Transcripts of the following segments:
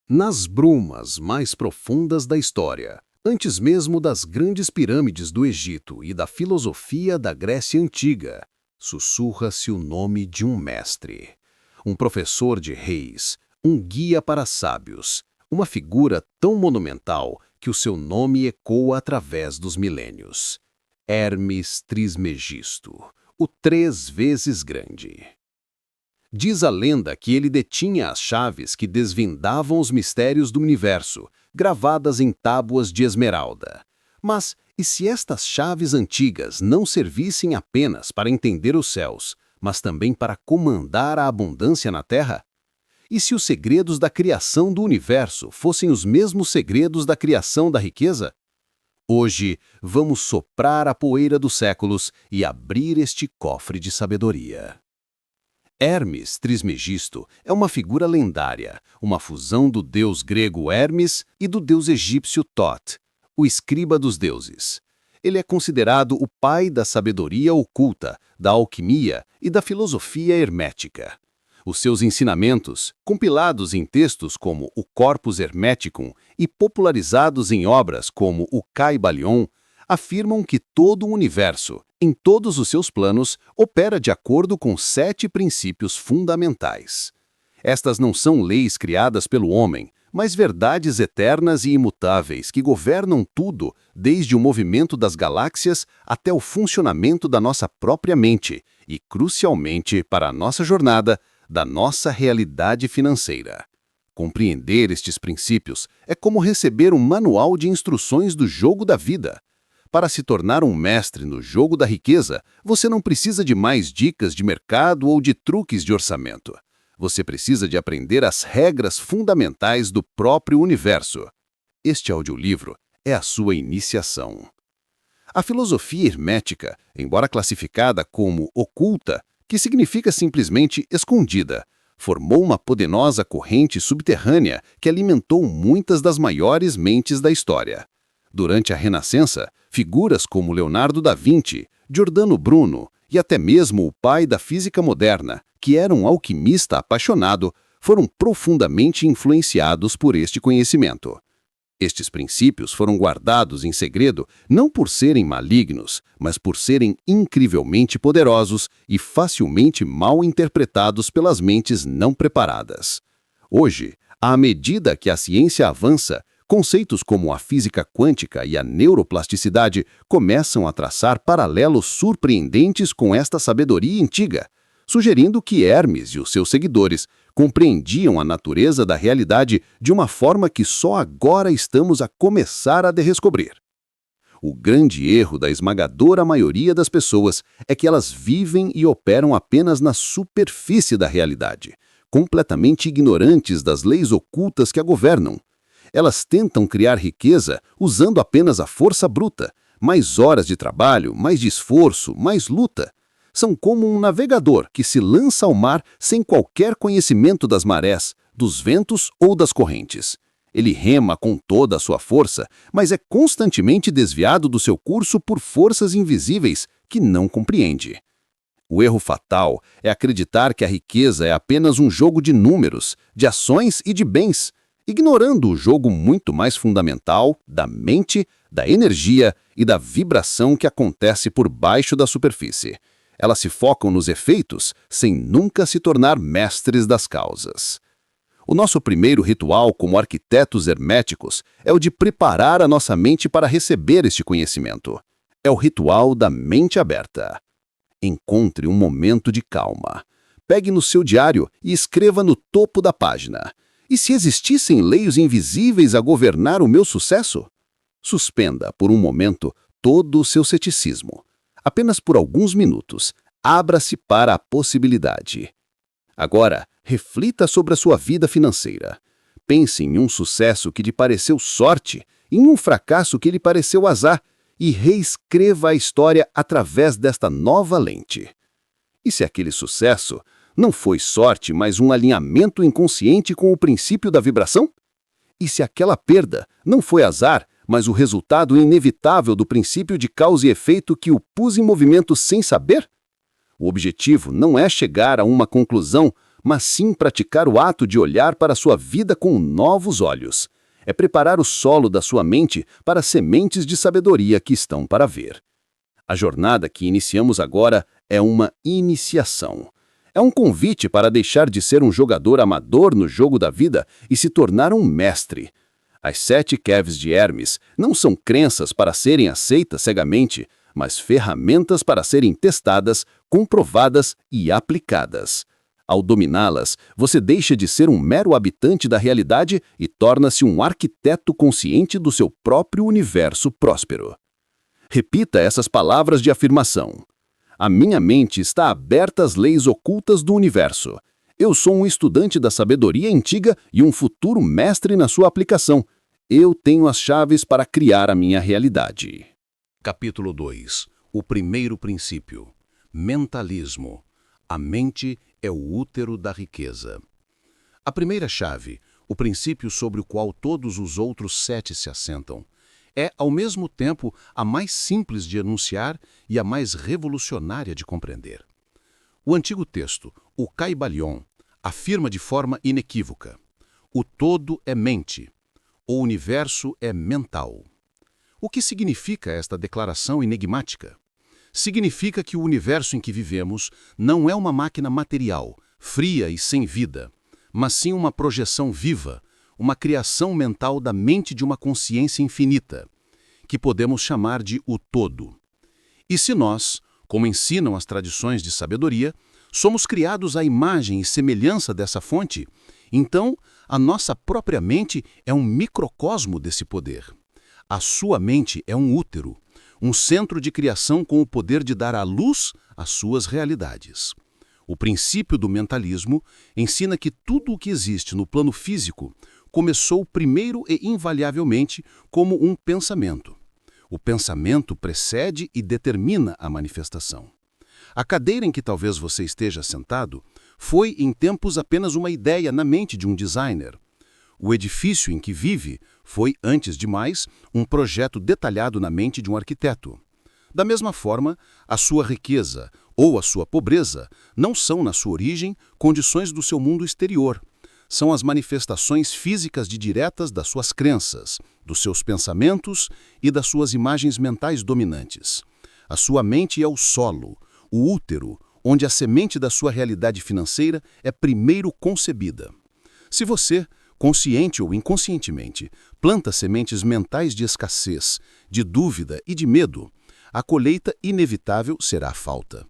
Nas brumas mais profundas da história, antes mesmo das grandes pirâmides do Egito e da filosofia da Grécia Antiga, sussurra-se o nome de um mestre, um professor de reis, um guia para sábios, uma figura tão monumental que o seu nome ecoa através dos milênios. Hermes Trismegisto, o 3 vezes grande. Diz a lenda que ele detinha as chaves que desvendavam os mistérios do universo, gravadas em tábuas de esmeralda. Mas e se estas chaves antigas não servissem apenas para entender os céus, mas também para comandar a abundância na Terra? E se os segredos da criação do universo fossem os mesmos segredos da criação da riqueza? Hoje, vamos soprar a poeira dos séculos e abrir este cofre de sabedoria. Hermes Trismegisto é uma figura lendária, uma fusão do deus grego Hermes e do deus egípcio Thoth, o escriba dos deuses. Ele é considerado o pai da sabedoria oculta, da alquimia e da filosofia hermética. Os seus ensinamentos, compilados em textos como o Corpus Hermeticum e popularizados em obras como o Kybalion, afirmam que todo o universo, em todos os seus planos, opera de acordo com 7 princípios fundamentais. Estas não são leis criadas pelo homem, mas verdades eternas e imutáveis que governam tudo, desde o movimento das galáxias até o funcionamento da nossa própria mente e, crucialmente, para a nossa jornada, da nossa realidade financeira. Compreender estes princípios é como receber um manual de instruções do jogo da vida. Para se tornar um mestre no jogo da riqueza, você não precisa de mais dicas de mercado ou de truques de orçamento. Você precisa de aprender as regras fundamentais do próprio universo. Este audiolivro é a sua iniciação. A filosofia hermética, embora classificada como oculta, que significa simplesmente escondida, formou uma poderosa corrente subterrânea que alimentou muitas das maiores mentes da história. Durante a Renascença, figuras como Leonardo da Vinci, Giordano Bruno e até mesmo o pai da física moderna, que era um alquimista apaixonado, foram profundamente influenciados por este conhecimento. Estes princípios foram guardados em segredo não por serem malignos, mas por serem incrivelmente poderosos e facilmente mal interpretados pelas mentes não preparadas. Hoje, à medida que a ciência avança, conceitos como a física quântica e a neuroplasticidade começam a traçar paralelos surpreendentes com esta sabedoria antiga, sugerindo que Hermes e os seus seguidores compreendiam a natureza da realidade de uma forma que só agora estamos a começar a redescobrir. O grande erro da esmagadora maioria das pessoas é que elas vivem e operam apenas na superfície da realidade, completamente ignorantes das leis ocultas que a governam. Elas tentam criar riqueza usando apenas a força bruta, mais horas de trabalho, mais de esforço, mais luta. São como um navegador que se lança ao mar sem qualquer conhecimento das marés, dos ventos ou das correntes. Ele rema com toda a sua força, mas é constantemente desviado do seu curso por forças invisíveis que não compreende. O erro fatal é acreditar que a riqueza é apenas um jogo de números, de ações e de bens, ignorando o jogo muito mais fundamental da mente, da energia e da vibração que acontece por baixo da superfície. Elas se focam nos efeitos sem nunca se tornar mestres das causas. O nosso primeiro ritual como arquitetos herméticos é o de preparar a nossa mente para receber este conhecimento. É o ritual da mente aberta. Encontre um momento de calma. Pegue no seu diário e escreva no topo da página: e se existissem leis invisíveis a governar o meu sucesso? Suspenda por um momento todo o seu ceticismo. Apenas por alguns minutos, abra-se para a possibilidade. Agora, reflita sobre a sua vida financeira. Pense em um sucesso que lhe pareceu sorte, em um fracasso que lhe pareceu azar, e reescreva a história através desta nova lente. E se aquele sucesso não foi sorte, mas um alinhamento inconsciente com o princípio da vibração? E se aquela perda não foi azar, mas o resultado inevitável do princípio de causa e efeito que o pus em movimento sem saber? O objetivo não é chegar a uma conclusão, mas sim praticar o ato de olhar para a sua vida com novos olhos. É preparar o solo da sua mente para as sementes de sabedoria que estão para ver. A jornada que iniciamos agora é uma iniciação. É um convite para deixar de ser um jogador amador no jogo da vida e se tornar um mestre. As 7 Caves de Hermes não são crenças para serem aceitas cegamente, mas ferramentas para serem testadas, comprovadas e aplicadas. Ao dominá-las, você deixa de ser um mero habitante da realidade e torna-se um arquiteto consciente do seu próprio universo próspero. Repita essas palavras de afirmação. A minha mente está aberta às leis ocultas do universo. Eu sou um estudante da sabedoria antiga e um futuro mestre na sua aplicação. Eu tenho as chaves para criar a minha realidade. Capítulo 2. O primeiro princípio. Mentalismo. A mente é o útero da riqueza. A primeira chave, o princípio sobre o qual todos os outros 7 se assentam, é, ao mesmo tempo, a mais simples de enunciar e a mais revolucionária de compreender. O antigo texto, o Caibalion, afirma de forma inequívoca: o todo é mente, o universo é mental. O que significa esta declaração enigmática? Significa que o universo em que vivemos não é uma máquina material, fria e sem vida, mas sim uma projeção viva, uma criação mental da mente de uma consciência infinita, que podemos chamar de o todo. E se nós, como ensinam as tradições de sabedoria, somos criados à imagem e semelhança dessa fonte, então a nossa própria mente é um microcosmo desse poder. A sua mente é um útero, um centro de criação com o poder de dar à luz as suas realidades. O princípio do mentalismo ensina que tudo o que existe no plano físico começou primeiro e invariavelmente como um pensamento. O pensamento precede e determina a manifestação. A cadeira em que talvez você esteja sentado foi em tempos apenas uma ideia na mente de um designer. O edifício em que vive foi, antes de mais, um projeto detalhado na mente de um arquiteto. Da mesma forma, a sua riqueza ou a sua pobreza não são, na sua origem, condições do seu mundo exterior. São as manifestações físicas diretas das suas crenças, dos seus pensamentos e das suas imagens mentais dominantes. A sua mente é o solo, o útero, onde a semente da sua realidade financeira é primeiro concebida. Se você, consciente ou inconscientemente, planta sementes mentais de escassez, de dúvida e de medo, a colheita inevitável será a falta.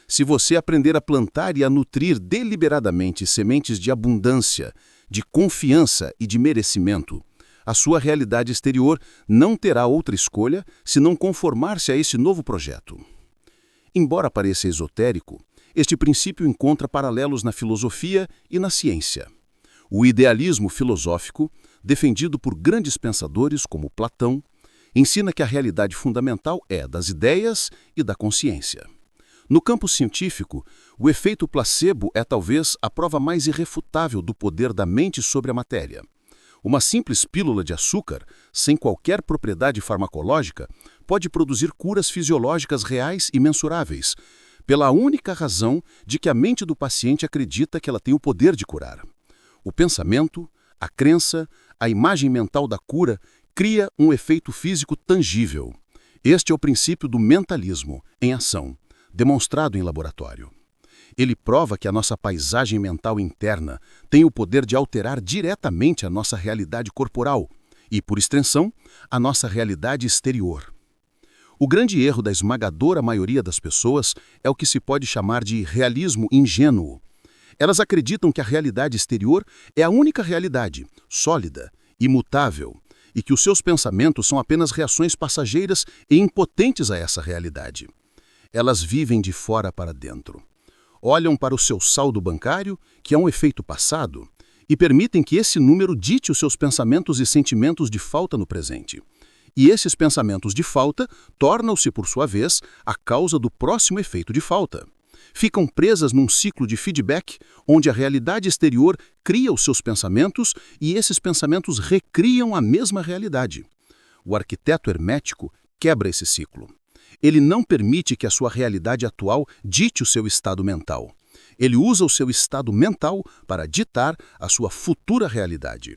Se você aprender a plantar e a nutrir deliberadamente sementes de abundância, de confiança e de merecimento, a sua realidade exterior não terá outra escolha senão conformar-se a esse novo projeto. Embora pareça esotérico, este princípio encontra paralelos na filosofia e na ciência. O idealismo filosófico, defendido por grandes pensadores como Platão, ensina que a realidade fundamental é das ideias e da consciência. No campo científico, o efeito placebo é talvez a prova mais irrefutável do poder da mente sobre a matéria. Uma simples pílula de açúcar, sem qualquer propriedade farmacológica, pode produzir curas fisiológicas reais e mensuráveis, pela única razão de que a mente do paciente acredita que ela tem o poder de curar. O pensamento, a crença, a imagem mental da cura cria um efeito físico tangível. Este é o princípio do mentalismo em ação, demonstrado em laboratório. Ele prova que a nossa paisagem mental interna tem o poder de alterar diretamente a nossa realidade corporal e, por extensão, a nossa realidade exterior. O grande erro da esmagadora maioria das pessoas é o que se pode chamar de realismo ingênuo. Elas acreditam que a realidade exterior é a única realidade, sólida, imutável, e que os seus pensamentos são apenas reações passageiras e impotentes a essa realidade. Elas vivem de fora para dentro. Olham para o seu saldo bancário, que é um efeito passado, e permitem que esse número dite os seus pensamentos e sentimentos de falta no presente. E esses pensamentos de falta tornam-se, por sua vez, a causa do próximo efeito de falta. Ficam presas num ciclo de feedback, onde a realidade exterior cria os seus pensamentos e esses pensamentos recriam a mesma realidade. O arquiteto hermético quebra esse ciclo. Ele não permite que a sua realidade atual dite o seu estado mental. Ele usa o seu estado mental para ditar a sua futura realidade.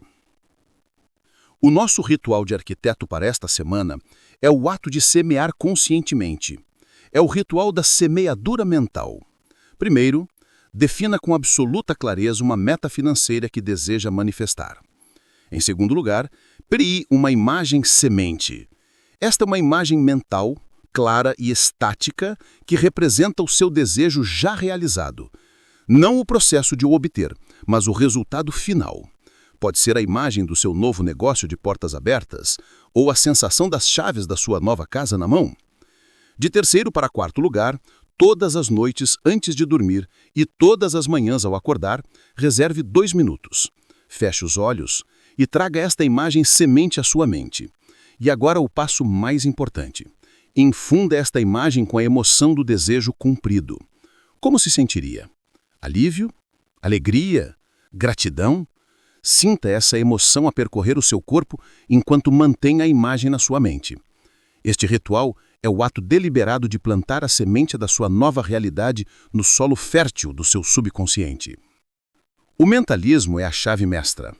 O nosso ritual de arquiteto para esta semana é o ato de semear conscientemente. É o ritual da semeadura mental. Primeiro, defina com absoluta clareza uma meta financeira que deseja manifestar. Em segundo lugar, crie uma imagem semente. Esta é uma imagem mental, clara e estática que representa o seu desejo já realizado. Não o processo de o obter, mas o resultado final. Pode ser a imagem do seu novo negócio de portas abertas ou a sensação das chaves da sua nova casa na mão. De terceiro para quarto lugar, todas as noites antes de dormir e todas as manhãs ao acordar, reserve 2 minutos. Feche os olhos e traga esta imagem semente à sua mente. E agora o passo mais importante. Infunda esta imagem com a emoção do desejo cumprido. Como se sentiria? Alívio? Alegria? Gratidão? Sinta essa emoção a percorrer o seu corpo enquanto mantém a imagem na sua mente. Este ritual é o ato deliberado de plantar a semente da sua nova realidade no solo fértil do seu subconsciente. O mentalismo é a chave mestra.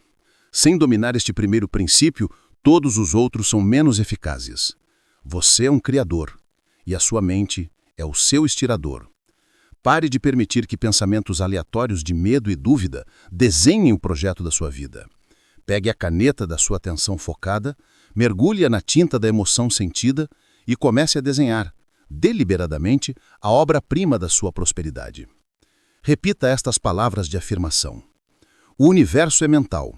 Sem dominar este primeiro princípio, todos os outros são menos eficazes. Você é um criador, e a sua mente é o seu estirador. Pare de permitir que pensamentos aleatórios de medo e dúvida desenhem o projeto da sua vida. Pegue a caneta da sua atenção focada, mergulhe-a na tinta da emoção sentida e comece a desenhar, deliberadamente, a obra-prima da sua prosperidade. Repita estas palavras de afirmação. O universo é mental,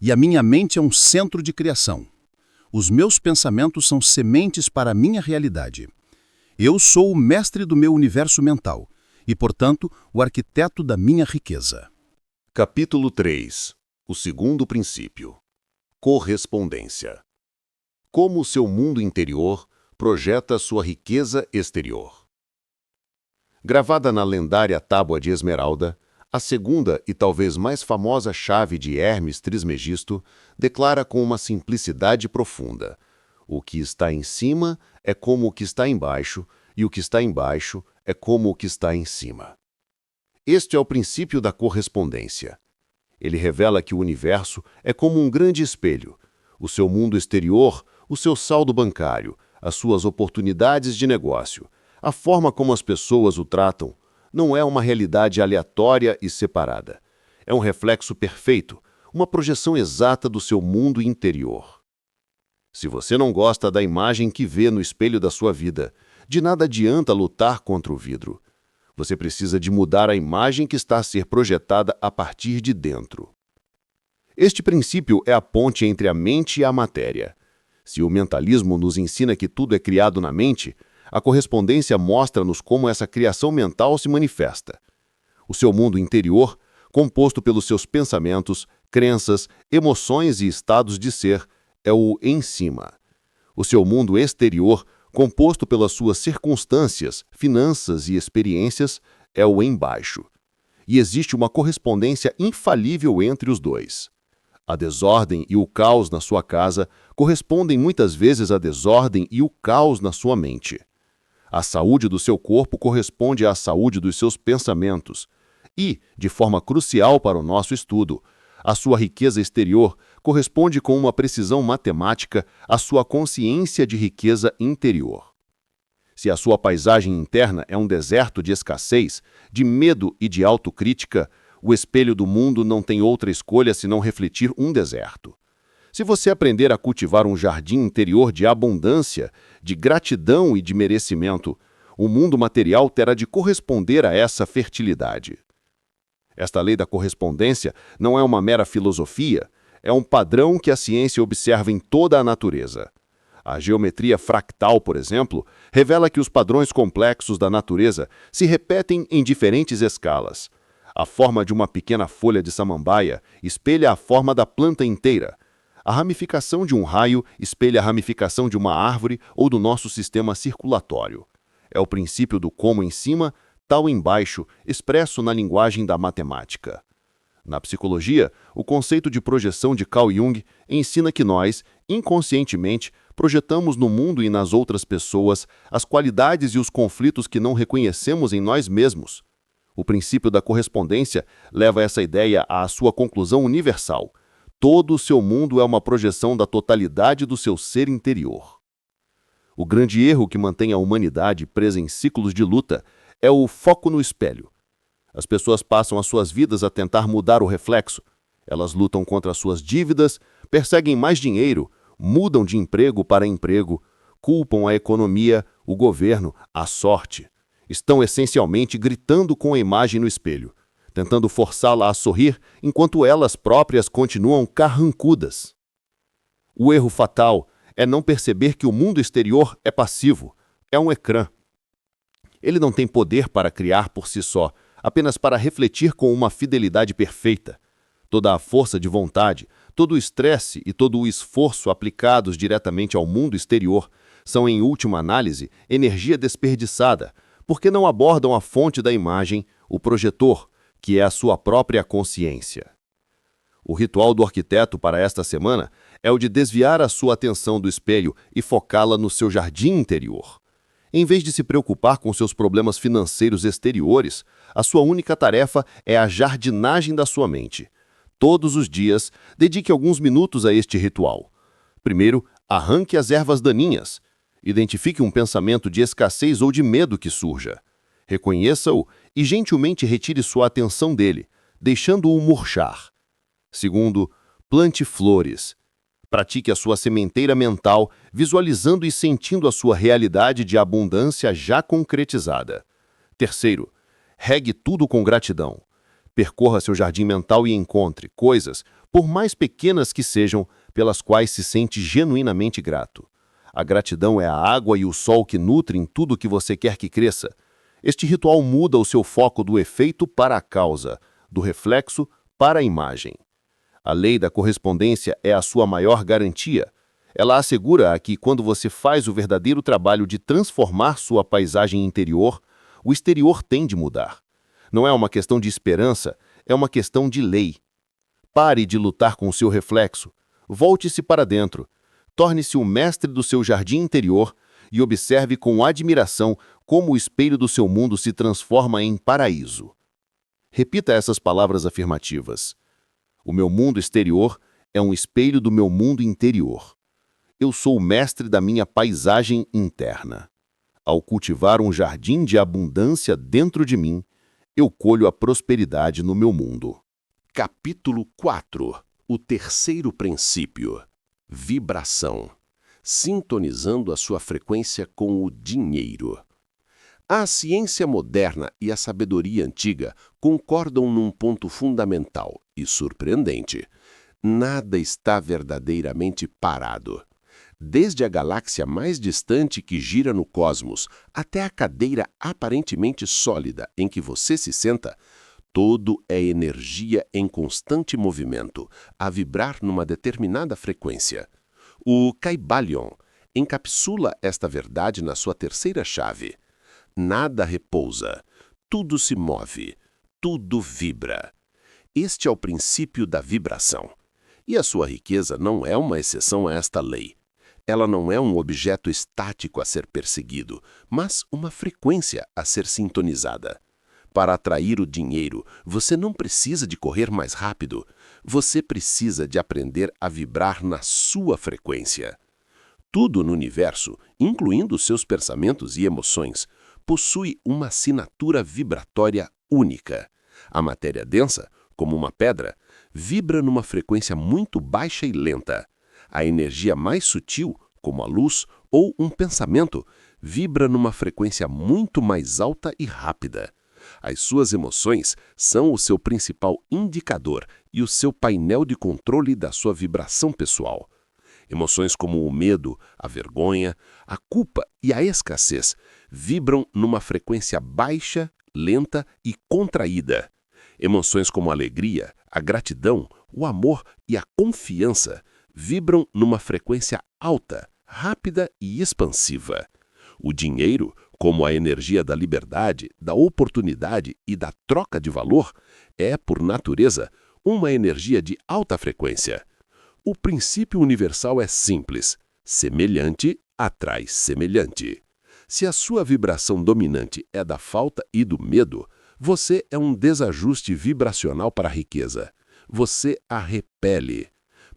e a minha mente é um centro de criação. Os meus pensamentos são sementes para a minha realidade. Eu sou o mestre do meu universo mental e, portanto, o arquiteto da minha riqueza. Capítulo 3. O segundo princípio. Correspondência. Como o seu mundo interior projeta sua riqueza exterior. Gravada na lendária Tábua de Esmeralda, a segunda e talvez mais famosa chave de Hermes Trismegisto declara com uma simplicidade profunda: o que está em cima é como o que está embaixo, e o que está embaixo é como o que está em cima. Este é o princípio da correspondência. Ele revela que o universo é como um grande espelho. O seu mundo exterior, o seu saldo bancário, as suas oportunidades de negócio, a forma como as pessoas o tratam, não é uma realidade aleatória e separada. É um reflexo perfeito, uma projeção exata do seu mundo interior. Se você não gosta da imagem que vê no espelho da sua vida, de nada adianta lutar contra o vidro. Você precisa de mudar a imagem que está a ser projetada a partir de dentro. Este princípio é a ponte entre a mente e a matéria. Se o mentalismo nos ensina que tudo é criado na mente, a correspondência mostra-nos como essa criação mental se manifesta. O seu mundo interior, composto pelos seus pensamentos, crenças, emoções e estados de ser, é o em cima. O seu mundo exterior, composto pelas suas circunstâncias, finanças e experiências, é o embaixo. E existe uma correspondência infalível entre os dois. A desordem e o caos na sua casa correspondem muitas vezes à desordem e o caos na sua mente. A saúde do seu corpo corresponde à saúde dos seus pensamentos. E, de forma crucial para o nosso estudo, a sua riqueza exterior corresponde com uma precisão matemática à sua consciência de riqueza interior. Se a sua paisagem interna é um deserto de escassez, de medo e de autocrítica, o espelho do mundo não tem outra escolha senão refletir um deserto. Se você aprender a cultivar um jardim interior de abundância, de gratidão e de merecimento, o mundo material terá de corresponder a essa fertilidade. Esta lei da correspondência não é uma mera filosofia, é um padrão que a ciência observa em toda a natureza. A geometria fractal, por exemplo, revela que os padrões complexos da natureza se repetem em diferentes escalas. A forma de uma pequena folha de samambaia espelha a forma da planta inteira. A ramificação de um raio espelha a ramificação de uma árvore ou do nosso sistema circulatório. É o princípio do como em cima, tal embaixo, expresso na linguagem da matemática. Na psicologia, o conceito de projeção de Carl Jung ensina que nós, inconscientemente, projetamos no mundo e nas outras pessoas as qualidades e os conflitos que não reconhecemos em nós mesmos. O princípio da correspondência leva essa ideia à sua conclusão universal. Todo o seu mundo é uma projeção da totalidade do seu ser interior. O grande erro que mantém a humanidade presa em ciclos de luta é o foco no espelho. As pessoas passam as suas vidas a tentar mudar o reflexo. Elas lutam contra suas dívidas, perseguem mais dinheiro, mudam de emprego para emprego, culpam a economia, o governo, a sorte. Estão essencialmente gritando com a imagem no espelho, tentando forçá-la a sorrir enquanto elas próprias continuam carrancudas. O erro fatal é não perceber que o mundo exterior é passivo, é um ecrã. Ele não tem poder para criar por si só, apenas para refletir com uma fidelidade perfeita. Toda a força de vontade, todo o estresse e todo o esforço aplicados diretamente ao mundo exterior são, em última análise, energia desperdiçada, porque não abordam a fonte da imagem, o projetor, que é a sua própria consciência. O ritual do arquiteto para esta semana é o de desviar a sua atenção do espelho e focá-la no seu jardim interior. Em vez de se preocupar com seus problemas financeiros exteriores, a sua única tarefa é a jardinagem da sua mente. Todos os dias, dedique alguns minutos a este ritual. Primeiro, arranque as ervas daninhas. Identifique um pensamento de escassez ou de medo que surja. Reconheça-o e gentilmente retire sua atenção dele, deixando-o murchar. Segundo, plante flores. Pratique a sua sementeira mental, visualizando e sentindo a sua realidade de abundância já concretizada. Terceiro, regue tudo com gratidão. Percorra seu jardim mental e encontre coisas, por mais pequenas que sejam, pelas quais se sente genuinamente grato. A gratidão é a água e o sol que nutrem tudo o que você quer que cresça. Este ritual muda o seu foco do efeito para a causa, do reflexo para a imagem. A lei da correspondência é a sua maior garantia. Ela assegura que, quando você faz o verdadeiro trabalho de transformar sua paisagem interior, o exterior tem de mudar. Não é uma questão de esperança, é uma questão de lei. Pare de lutar com o seu reflexo. Volte-se para dentro. Torne-se o mestre do seu jardim interior e observe com admiração como o espelho do seu mundo se transforma em paraíso. Repita essas palavras afirmativas. O meu mundo exterior é um espelho do meu mundo interior. Eu sou o mestre da minha paisagem interna. Ao cultivar um jardim de abundância dentro de mim, eu colho a prosperidade no meu mundo. Capítulo 4. O terceiro princípio. Vibração. Sintonizando a sua frequência com o dinheiro. A ciência moderna e a sabedoria antiga concordam num ponto fundamental e surpreendente. Nada está verdadeiramente parado. Desde a galáxia mais distante que gira no cosmos até a cadeira aparentemente sólida em que você se senta, tudo é energia em constante movimento, a vibrar numa determinada frequência. O Kybalion encapsula esta verdade na sua terceira chave. Nada repousa, tudo se move, tudo vibra. Este é o princípio da vibração. E a sua riqueza não é uma exceção a esta lei. Ela não é um objeto estático a ser perseguido, mas uma frequência a ser sintonizada. Para atrair o dinheiro, você não precisa de correr mais rápido. Você precisa de aprender a vibrar na sua frequência. Tudo no universo, incluindo seus pensamentos e emoções, possui uma assinatura vibratória única. A matéria densa, como uma pedra, vibra numa frequência muito baixa e lenta. A energia mais sutil, como a luz ou um pensamento, vibra numa frequência muito mais alta e rápida. As suas emoções são o seu principal indicador e o seu painel de controle da sua vibração pessoal. Emoções como o medo, a vergonha, a culpa e a escassez vibram numa frequência baixa, lenta e contraída. Emoções como a alegria, a gratidão, o amor e a confiança vibram numa frequência alta, rápida e expansiva. O dinheiro, como a energia da liberdade, da oportunidade e da troca de valor, é, por natureza, uma energia de alta frequência. O princípio universal é simples: semelhante atrai semelhante. Se a sua vibração dominante é da falta e do medo, Você é um desajuste vibracional para a riqueza. Você a repele.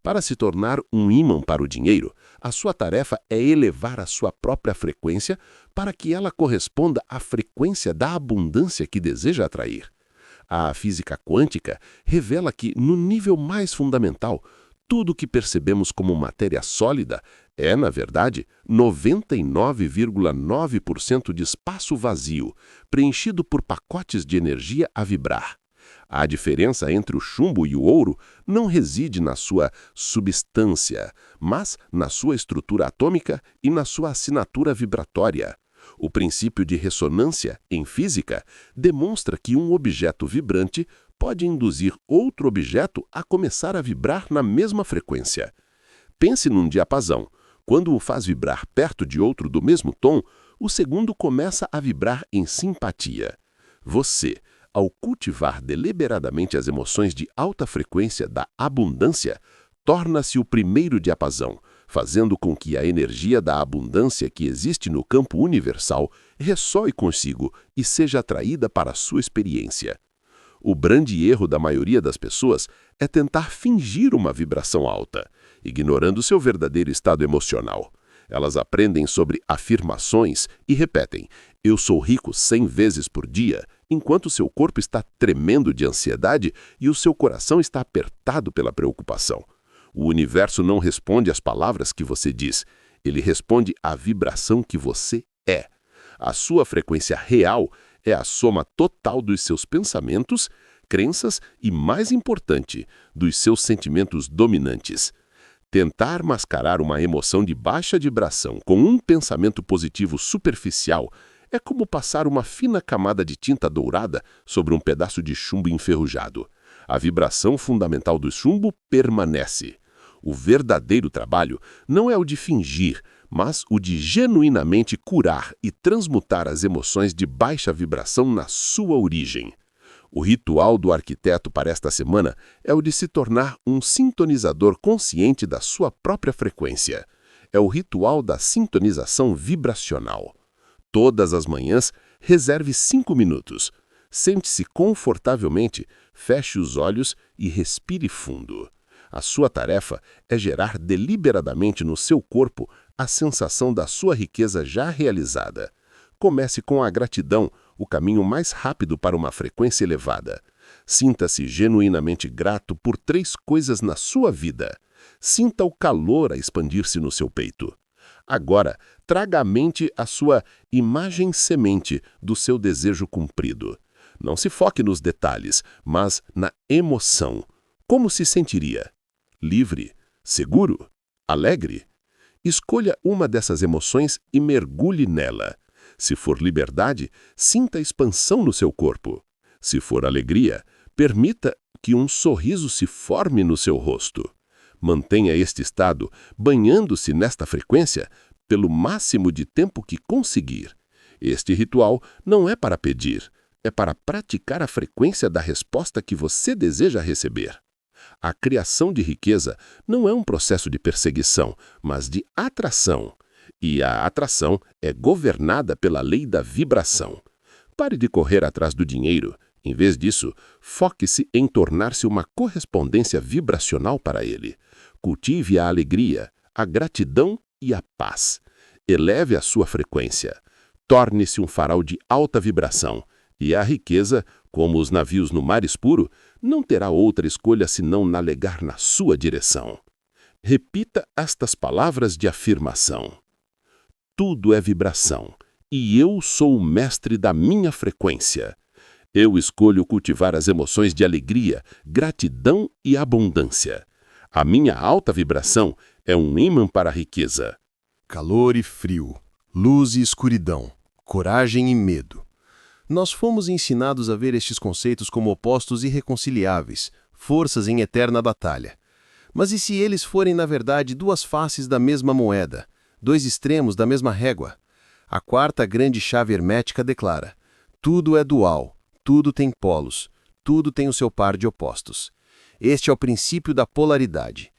Para se tornar um ímã para o dinheiro, a sua tarefa é elevar a sua própria frequência para que ela corresponda à frequência da abundância que deseja atrair. A física quântica revela que, no nível mais fundamental, tudo o que percebemos como matéria sólida é, na verdade, 99,9% de espaço vazio, preenchido por pacotes de energia a vibrar. A diferença entre o chumbo e o ouro não reside na sua substância, mas na sua estrutura atômica e na sua assinatura vibratória. O princípio de ressonância, em física, demonstra que um objeto vibrante pode induzir outro objeto a começar a vibrar na mesma frequência. Pense num diapasão. Quando o faz vibrar perto de outro do mesmo tom, o segundo começa a vibrar em simpatia. Você, ao cultivar deliberadamente as emoções de alta frequência da abundância, torna-se o primeiro diapasão, fazendo com que a energia da abundância que existe no campo universal ressoe consigo e seja atraída para a sua experiência. O grande erro da maioria das pessoas é tentar fingir uma vibração alta, ignorando seu verdadeiro estado emocional. Elas aprendem sobre afirmações e repetem: "Eu sou rico 100 vezes por dia", enquanto seu corpo está tremendo de ansiedade e o seu coração está apertado pela preocupação. O universo não responde às palavras que você diz, ele responde à vibração que você é. A sua frequência real é a soma total dos seus pensamentos, crenças e, mais importante, dos seus sentimentos dominantes. Tentar mascarar uma emoção de baixa vibração com um pensamento positivo superficial é como passar uma fina camada de tinta dourada sobre um pedaço de chumbo enferrujado. A vibração fundamental do chumbo permanece. O verdadeiro trabalho não é o de fingir, mas o de genuinamente curar e transmutar as emoções de baixa vibração na sua origem. O ritual do arquiteto para esta semana é o de se tornar um sintonizador consciente da sua própria frequência. É o ritual da sintonização vibracional. Todas as manhãs, reserve 5 minutos. Sente-se confortavelmente, feche os olhos e respire fundo. A sua tarefa é gerar deliberadamente no seu corpo a sensação da sua riqueza já realizada. Comece com a gratidão, o caminho mais rápido para uma frequência elevada. Sinta-se genuinamente grato por 3 coisas na sua vida. Sinta o calor a expandir-se no seu peito. Agora, traga à mente a sua imagem semente do seu desejo cumprido. Não se foque nos detalhes, mas na emoção. Como se sentiria? Livre? Seguro? Alegre? Escolha uma dessas emoções e mergulhe nela. Se for liberdade, sinta a expansão no seu corpo. Se for alegria, permita que um sorriso se forme no seu rosto. Mantenha este estado banhando-se nesta frequência pelo máximo de tempo que conseguir. Este ritual não é para pedir, é para praticar a frequência da resposta que você deseja receber. A criação de riqueza não é um processo de perseguição, mas de atração. E a atração é governada pela lei da vibração. Pare de correr atrás do dinheiro. Em vez disso, foque-se em tornar-se uma correspondência vibracional para ele. Cultive a alegria, a gratidão e a paz. Eleve a sua frequência. Torne-se um farol de alta vibração. E a riqueza, como os navios no mar escuro, não terá outra escolha senão navegar na sua direção. Repita estas palavras de afirmação. Tudo é vibração, e eu sou o mestre da minha frequência. Eu escolho cultivar as emoções de alegria, gratidão e abundância. A minha alta vibração é um ímã para a riqueza. Calor e frio, luz e escuridão, coragem e medo. Nós fomos ensinados a ver estes conceitos como opostos irreconciliáveis, forças em eterna batalha. Mas e se eles forem, na verdade, 2 faces da mesma moeda, 2 extremos da mesma régua? A 4ª grande chave hermética declara: tudo é dual, tudo tem polos, tudo tem o seu par de opostos. Este é o princípio da polaridade.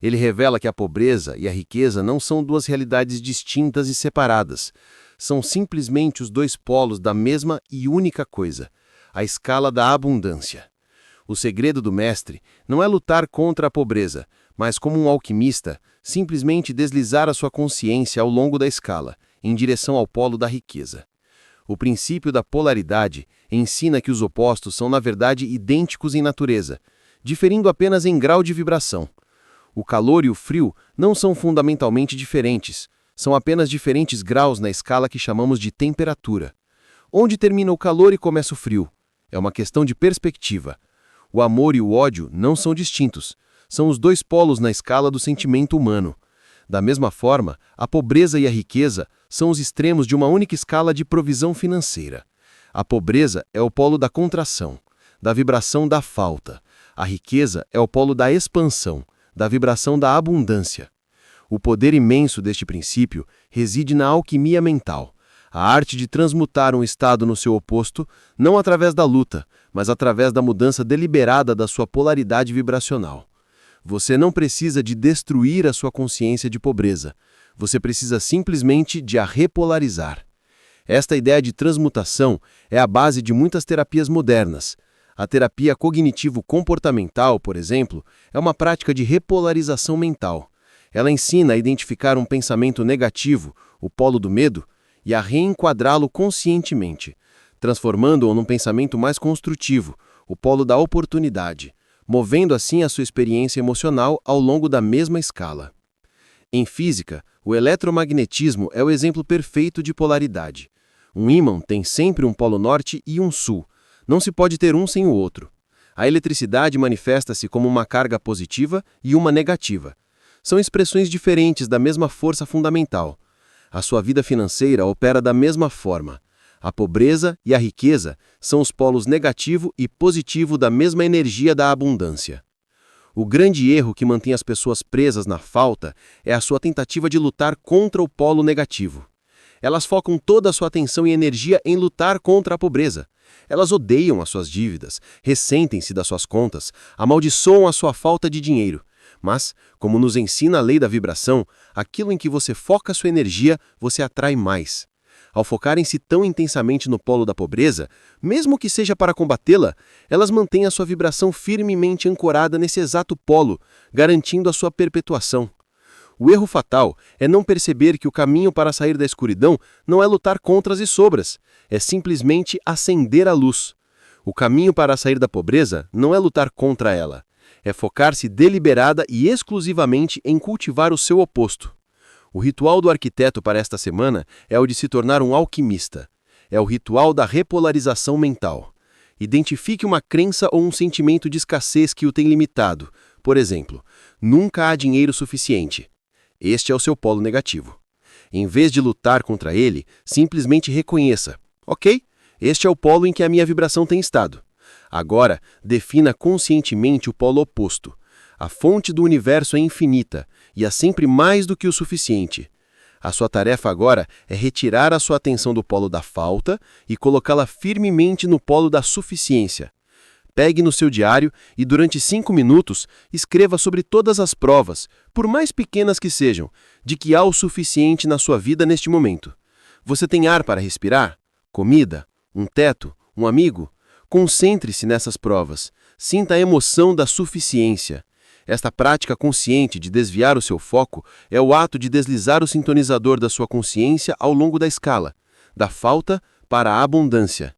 Ele revela que a pobreza e a riqueza não são 2 realidades distintas e separadas. São simplesmente os 2 polos da mesma e única coisa. a escala da abundância. O segredo do mestre não é lutar contra a pobreza, mas como um alquimista, simplesmente deslizar a sua consciência ao longo da escala, em direção ao polo da riqueza. O princípio da polaridade ensina que os opostos são, na verdade, idênticos em natureza, diferindo apenas em grau de vibração. O calor e o frio não são fundamentalmente diferentes, são apenas diferentes graus na escala que chamamos de temperatura. Onde termina o calor e começa o frio? É uma questão de perspectiva. O amor e o ódio não são distintos, são os dois polos na escala do sentimento humano. Da mesma forma, a pobreza e a riqueza são os extremos de uma única escala de provisão financeira. A pobreza é o polo da contração, da vibração da falta. A riqueza é o polo da expansão, da vibração da abundância. O poder imenso deste princípio reside na alquimia mental, a arte de transmutar um estado no seu oposto, não através da luta, mas através da mudança deliberada da sua polaridade vibracional. Você não precisa de destruir a sua consciência de pobreza. Você precisa simplesmente de a repolarizar. Esta ideia de transmutação é a base de muitas terapias modernas. A terapia cognitivo-comportamental, por exemplo, é uma prática de repolarização mental. Ela ensina a identificar um pensamento negativo, o polo do medo, e a reenquadrá-lo conscientemente, transformando-o num pensamento mais construtivo, o polo da oportunidade, movendo assim a sua experiência emocional ao longo da mesma escala. Em física, o eletromagnetismo é o exemplo perfeito de polaridade. Um ímã tem sempre um polo norte e um sul. Não se pode ter um sem o outro. A eletricidade manifesta-se como uma carga positiva e uma negativa. São expressões diferentes da mesma força fundamental. A sua vida financeira opera da mesma forma. A pobreza e a riqueza são os polos negativo e positivo da mesma energia da abundância. O grande erro que mantém as pessoas presas na falta é a sua tentativa de lutar contra o polo negativo. Elas focam toda a sua atenção e energia em lutar contra a pobreza. Elas odeiam as suas dívidas, ressentem-se das suas contas, amaldiçoam a sua falta de dinheiro. Mas, como nos ensina a lei da vibração, aquilo em que você foca sua energia, você atrai mais. Ao focarem-se tão intensamente no polo da pobreza, mesmo que seja para combatê-la, elas mantêm a sua vibração firmemente ancorada nesse exato polo, garantindo a sua perpetuação. O erro fatal é não perceber que o caminho para sair da escuridão não é lutar contra as sombras, é simplesmente acender a luz. O caminho para sair da pobreza não é lutar contra ela, é focar-se deliberada e exclusivamente em cultivar o seu oposto. O ritual do arquiteto para esta semana é o de se tornar um alquimista. É o ritual da repolarização mental. Identifique uma crença ou um sentimento de escassez que o tem limitado. Por exemplo, nunca há dinheiro suficiente. Este é o seu polo negativo. Em vez de lutar contra ele, simplesmente reconheça. Ok, este é o polo em que a minha vibração tem estado. Agora, defina conscientemente o polo oposto. A fonte do universo é infinita e há sempre mais do que o suficiente. A sua tarefa agora é retirar a sua atenção do polo da falta e colocá-la firmemente no polo da suficiência. Pegue no seu diário e, durante 5 minutos, escreva sobre todas as provas, por mais pequenas que sejam, de que há o suficiente na sua vida neste momento. Você tem ar para respirar? Comida? Um teto? Um amigo? Concentre-se nessas provas. Sinta a emoção da suficiência. Esta prática consciente de desviar o seu foco é o ato de deslizar o sintonizador da sua consciência ao longo da escala, da falta para a abundância.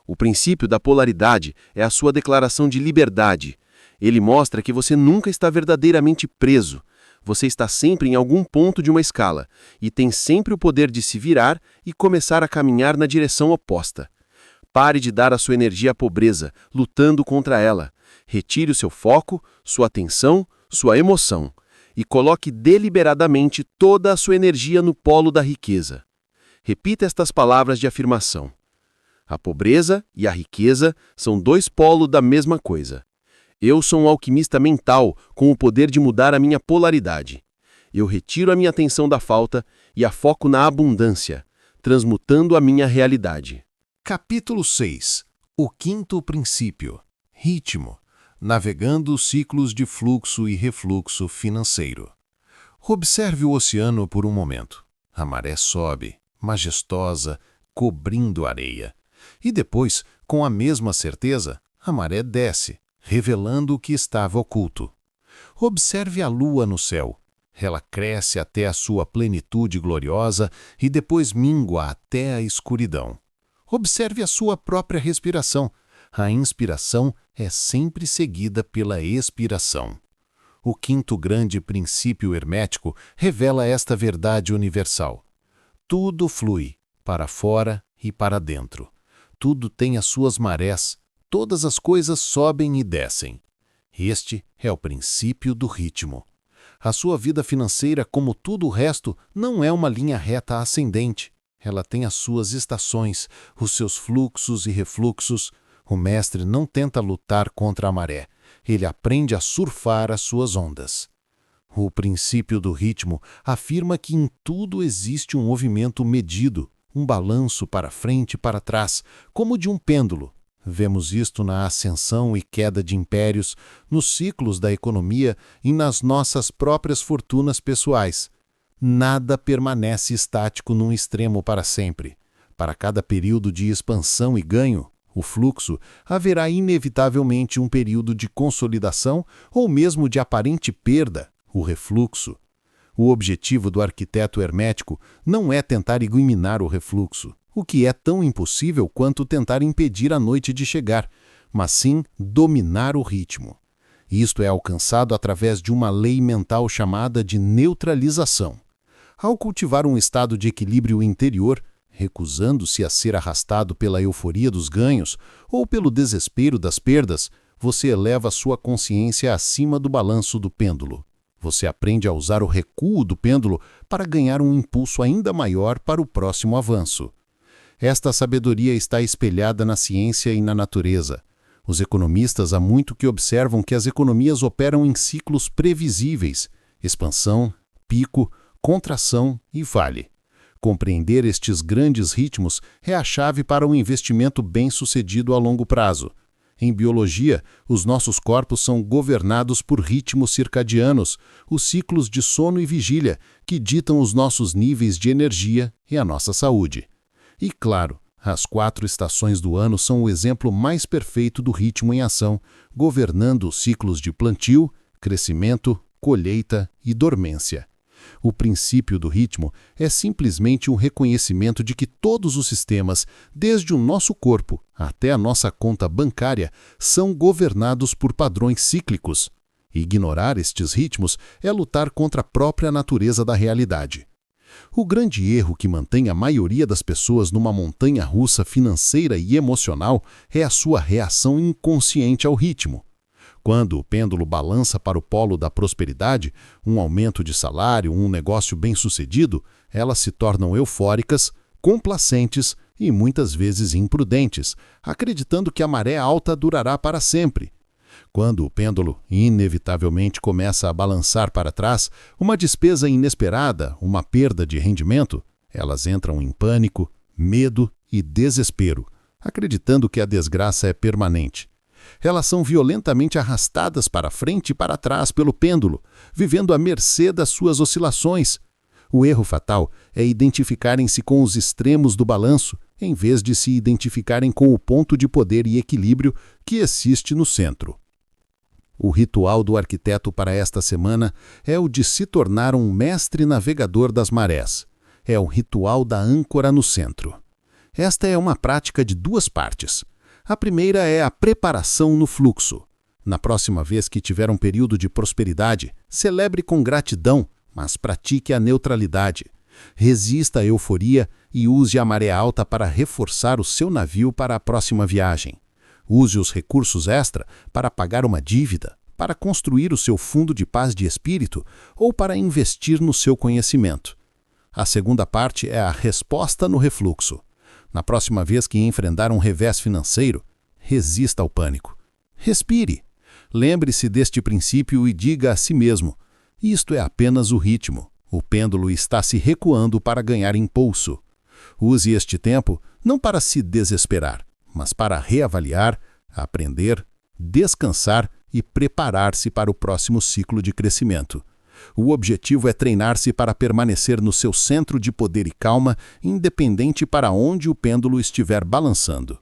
O princípio da polaridade é a sua declaração de liberdade. Ele mostra que você nunca está verdadeiramente preso. Você está sempre em algum ponto de uma escala e tem sempre o poder de se virar e começar a caminhar na direção oposta. Pare de dar a sua energia à pobreza, lutando contra ela. Retire o seu foco, sua atenção, sua emoção e coloque deliberadamente toda a sua energia no polo da riqueza. Repita estas palavras de afirmação. A pobreza e a riqueza são dois polos da mesma coisa. Eu sou um alquimista mental com o poder de mudar a minha polaridade. Eu retiro a minha atenção da falta e a foco na abundância, transmutando a minha realidade. Capítulo 6. O quinto princípio. Ritmo. Navegando ciclos de fluxo e refluxo financeiro. Observe o oceano por um momento. A maré sobe, majestosa, cobrindo a areia. E depois Com a mesma certeza, a maré desce, revelando o que estava oculto. Observe a lua no céu. Ela cresce até a sua plenitude gloriosa e depois mingua até a escuridão. Observe a sua própria respiração. A inspiração é sempre seguida pela expiração. O quinto grande princípio hermético revela esta verdade universal. Tudo flui, para fora e para dentro. Tudo tem as suas marés, todas as coisas sobem e descem. Este é o princípio do ritmo. A sua vida financeira, como tudo o resto, não é uma linha reta ascendente. Ela tem as suas estações, os seus fluxos e refluxos. O mestre não tenta lutar contra a maré. Ele aprende a surfar as suas ondas. O princípio do ritmo afirma que em tudo existe um movimento medido, um balanço para frente e para trás, como de um pêndulo. Vemos isto na ascensão e queda de impérios, nos ciclos da economia e nas nossas próprias fortunas pessoais. Nada permanece estático num extremo para sempre. Para cada período de expansão e ganho, o fluxo, haverá inevitavelmente um período de consolidação ou mesmo de aparente perda, o refluxo. O objetivo do arquiteto hermético não é tentar eliminar o refluxo, o que é tão impossível quanto tentar impedir a noite de chegar, mas sim dominar o ritmo. Isto é alcançado através de uma lei mental chamada de neutralização. Ao cultivar um estado de equilíbrio interior, recusando-se a ser arrastado pela euforia dos ganhos ou pelo desespero das perdas, você eleva sua consciência acima do balanço do pêndulo. Você aprende a usar o recuo do pêndulo para ganhar um impulso ainda maior para o próximo avanço. Esta sabedoria está espelhada na ciência e na natureza. Os economistas há muito que observam que as economias operam em ciclos previsíveis: expansão, pico, contração e vale. Compreender estes grandes ritmos é a chave para um investimento bem-sucedido a longo prazo. Em biologia, os nossos corpos são governados por ritmos circadianos, os ciclos de sono e vigília, que ditam os nossos níveis de energia e a nossa saúde. E, claro, as 4 estações do ano são o exemplo mais perfeito do ritmo em ação, governando os ciclos de plantio, crescimento, colheita e dormência. O princípio do ritmo é simplesmente um reconhecimento de que todos os sistemas, desde o nosso corpo até a nossa conta bancária, são governados por padrões cíclicos. Ignorar estes ritmos é lutar contra a própria natureza da realidade. O grande erro que mantém a maioria das pessoas numa montanha-russa financeira e emocional é a sua reação inconsciente ao ritmo. Quando o pêndulo balança para o polo da prosperidade, um aumento de salário, um negócio bem-sucedido, elas se tornam eufóricas, complacentes e muitas vezes imprudentes, acreditando que a maré alta durará para sempre. Quando o pêndulo inevitavelmente começa a balançar para trás, uma despesa inesperada, uma perda de rendimento, elas entram em pânico, medo e desespero, acreditando que a desgraça é permanente. Elas são violentamente arrastadas para frente e para trás pelo pêndulo, vivendo à mercê das suas oscilações. O erro fatal é identificarem-se com os extremos do balanço, em vez de se identificarem com o ponto de poder e equilíbrio que existe no centro. O ritual do arquiteto para esta semana é o de se tornar um mestre navegador das marés. É o ritual da âncora no centro. Esta é uma prática de 2 partes. A primeira é a preparação no fluxo. Na próxima vez que tiver um período de prosperidade, celebre com gratidão, mas pratique a neutralidade. Resista à euforia e use a maré alta para reforçar o seu navio para a próxima viagem. Use os recursos extra para pagar uma dívida, para construir o seu fundo de paz de espírito ou para investir no seu conhecimento. A segunda parte é a resposta no refluxo. Na próxima vez que enfrentar um revés financeiro, resista ao pânico. Respire. Lembre-se deste princípio e diga a si mesmo: isto é apenas o ritmo. O pêndulo está se recuando para ganhar impulso. Use este tempo não para se desesperar, mas para reavaliar, aprender, descansar e preparar-se para o próximo ciclo de crescimento. O objetivo é treinar-se para permanecer no seu centro de poder e calma, independente para onde o pêndulo estiver balançando.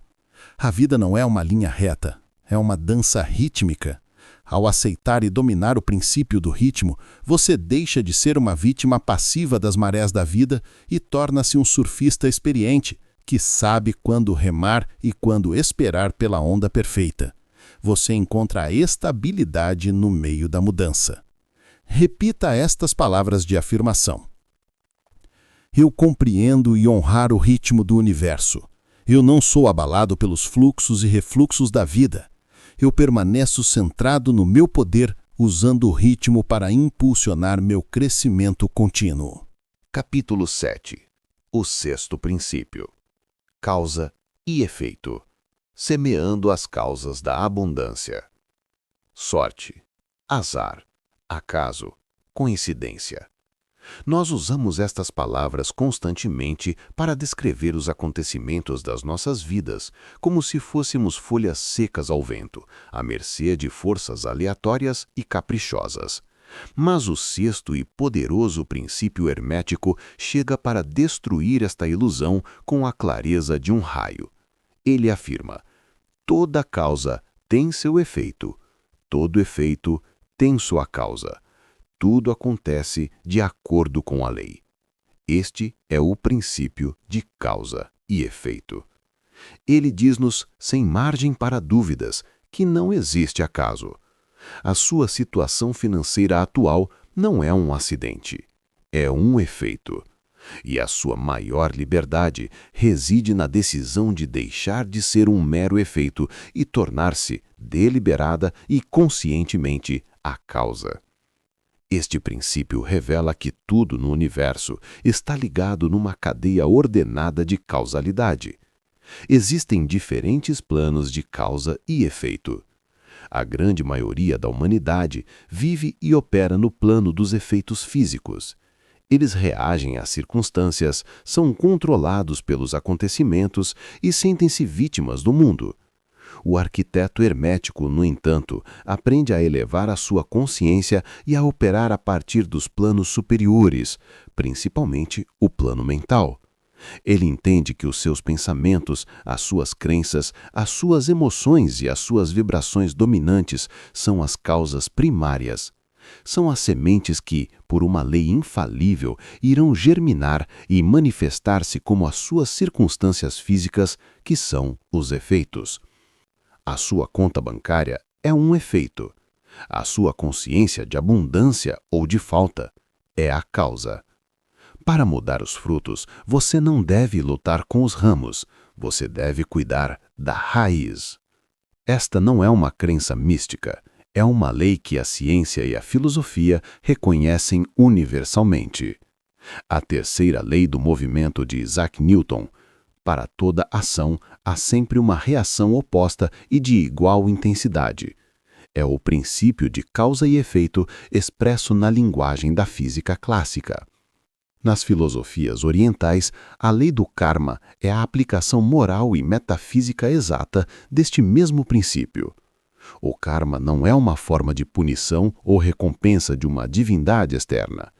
A vida não é uma linha reta, é uma dança rítmica. Ao aceitar e dominar o princípio do ritmo, você deixa de ser uma vítima passiva das marés da vida e torna-se um surfista experiente, que sabe quando remar e quando esperar pela onda perfeita. Você encontra a estabilidade no meio da mudança. Repita estas palavras de afirmação. Eu compreendo e honrar o ritmo do universo. Eu não sou abalado pelos fluxos e refluxos da vida. Eu permaneço centrado no meu poder, usando o ritmo para impulsionar meu crescimento contínuo. Capítulo 7. O sexto princípio. Causa e efeito. Semeando as causas da abundância. Sorte, azar, acaso, coincidência. Nós usamos estas palavras constantemente para descrever os acontecimentos das nossas vidas, como se fôssemos folhas secas ao vento, à mercê de forças aleatórias e caprichosas. Mas o sexto e poderoso princípio hermético chega para destruir esta ilusão com a clareza de um raio. Ele afirma: toda causa tem seu efeito, todo efeito tem sua causa. Tudo acontece de acordo com a lei. Este é o princípio de causa e efeito. Ele diz-nos, sem margem para dúvidas, que não existe acaso. A sua situação financeira atual não é um acidente, é um efeito. E a sua maior liberdade reside na decisão de deixar de ser um mero efeito e tornar-se, deliberada e conscientemente, a causa. Este princípio revela que tudo no universo está ligado numa cadeia ordenada de causalidade. Existem diferentes planos de causa e efeito. A grande maioria da humanidade vive e opera no plano dos efeitos físicos. Eles reagem às circunstâncias, são controlados pelos acontecimentos e sentem-se vítimas do mundo. O arquiteto hermético, no entanto, aprende a elevar a sua consciência e a operar a partir dos planos superiores, principalmente o plano mental. Ele entende que os seus pensamentos, as suas crenças, as suas emoções e as suas vibrações dominantes são as causas primárias. São as sementes que, por uma lei infalível, irão germinar e manifestar-se como as suas circunstâncias físicas, que são os efeitos. A sua conta bancária é um efeito. A sua consciência de abundância ou de falta é a causa. Para mudar os frutos, você não deve lutar com os ramos, você deve cuidar da raiz. Esta não é uma crença mística, é uma lei que a ciência e a filosofia reconhecem universalmente. A terceira lei do movimento de Isaac Newton. Para toda ação, há sempre uma reação oposta e de igual intensidade. É o princípio de causa e efeito expresso na linguagem da física clássica. Nas filosofias orientais, a lei do karma é a aplicação moral e metafísica exata deste mesmo princípio. O karma não é uma forma de punição ou recompensa de uma divindade externa.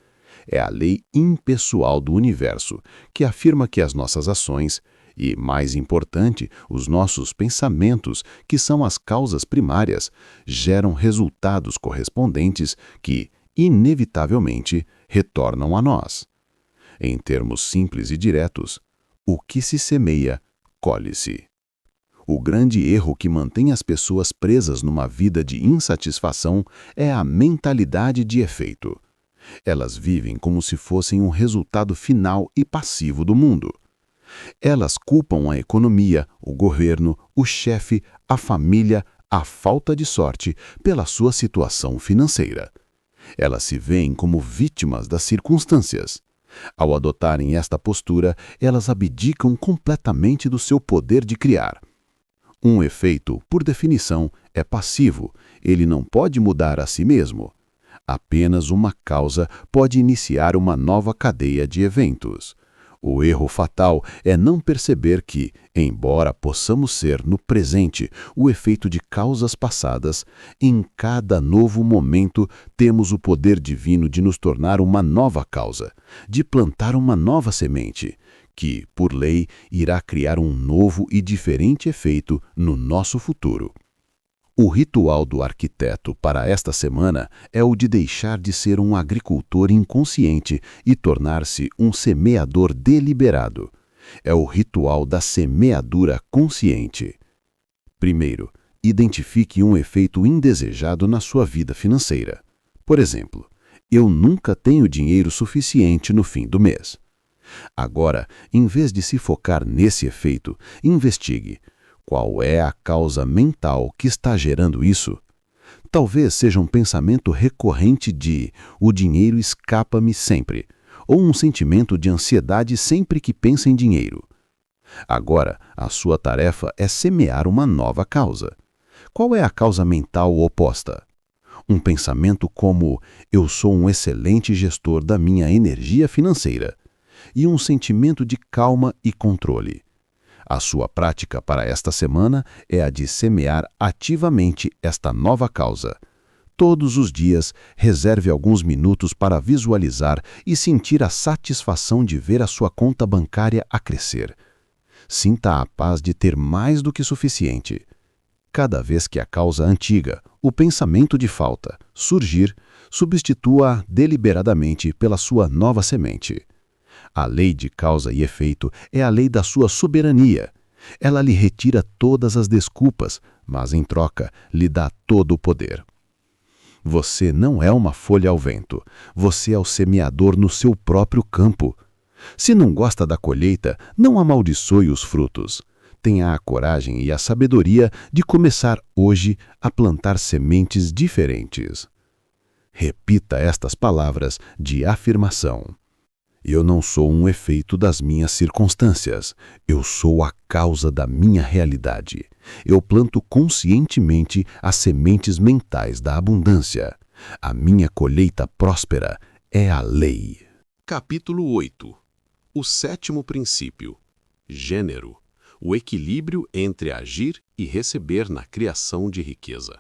É a lei impessoal do universo, que afirma que as nossas ações, e, mais importante, os nossos pensamentos, que são as causas primárias, geram resultados correspondentes que, inevitavelmente, retornam a nós. Em termos simples e diretos, o que se semeia, colhe-se. O grande erro que mantém as pessoas presas numa vida de insatisfação é a mentalidade de efeito. Elas vivem como se fossem um resultado final e passivo do mundo. Elas culpam a economia, o governo, o chefe, a família, a falta de sorte pela sua situação financeira. Elas se veem como vítimas das circunstâncias. Ao adotarem esta postura, elas abdicam completamente do seu poder de criar. Um efeito, por definição, é passivo, ele não pode mudar a si mesmo. Apenas uma causa pode iniciar uma nova cadeia de eventos. O erro fatal é não perceber que, embora possamos ser, no presente, o efeito de causas passadas, em cada novo momento temos o poder divino de nos tornar uma nova causa, de plantar uma nova semente, que, por lei, irá criar um novo e diferente efeito no nosso futuro. O ritual do arquiteto para esta semana é o de deixar de ser um agricultor inconsciente e tornar-se um semeador deliberado. É o ritual da semeadura consciente. Primeiro, identifique um efeito indesejado na sua vida financeira. Por exemplo, eu nunca tenho dinheiro suficiente no fim do mês. Agora, em vez de se focar nesse efeito, investigue qual é a causa mental que está gerando isso. Talvez seja um pensamento recorrente de "o dinheiro escapa-me sempre", ou um sentimento de ansiedade sempre que pensa em dinheiro. Agora, a sua tarefa é semear uma nova causa. Qual é a causa mental oposta? Um pensamento como "eu sou um excelente gestor da minha energia financeira", e um sentimento de calma e controle. A sua prática para esta semana é a de semear ativamente esta nova causa. Todos os dias, reserve alguns minutos para visualizar e sentir a satisfação de ver a sua conta bancária a crescer. Sinta a paz de ter mais do que suficiente. Cada vez que a causa antiga, o pensamento de falta, surgir, substitua-a deliberadamente pela sua nova semente. A lei de causa e efeito é a lei da sua soberania. Ela lhe retira todas as desculpas, mas em troca lhe dá todo o poder. Você não é uma folha ao vento. Você é o semeador no seu próprio campo. Se não gosta da colheita, não amaldiçoe os frutos. Tenha a coragem e a sabedoria de começar hoje a plantar sementes diferentes. Repita estas palavras de afirmação. Eu não sou um efeito das minhas circunstâncias. Eu sou a causa da minha realidade. Eu planto conscientemente as sementes mentais da abundância. A minha colheita próspera é a lei. Capítulo 8. O sétimo princípio. Gênero. O equilíbrio entre agir e receber na criação de riqueza.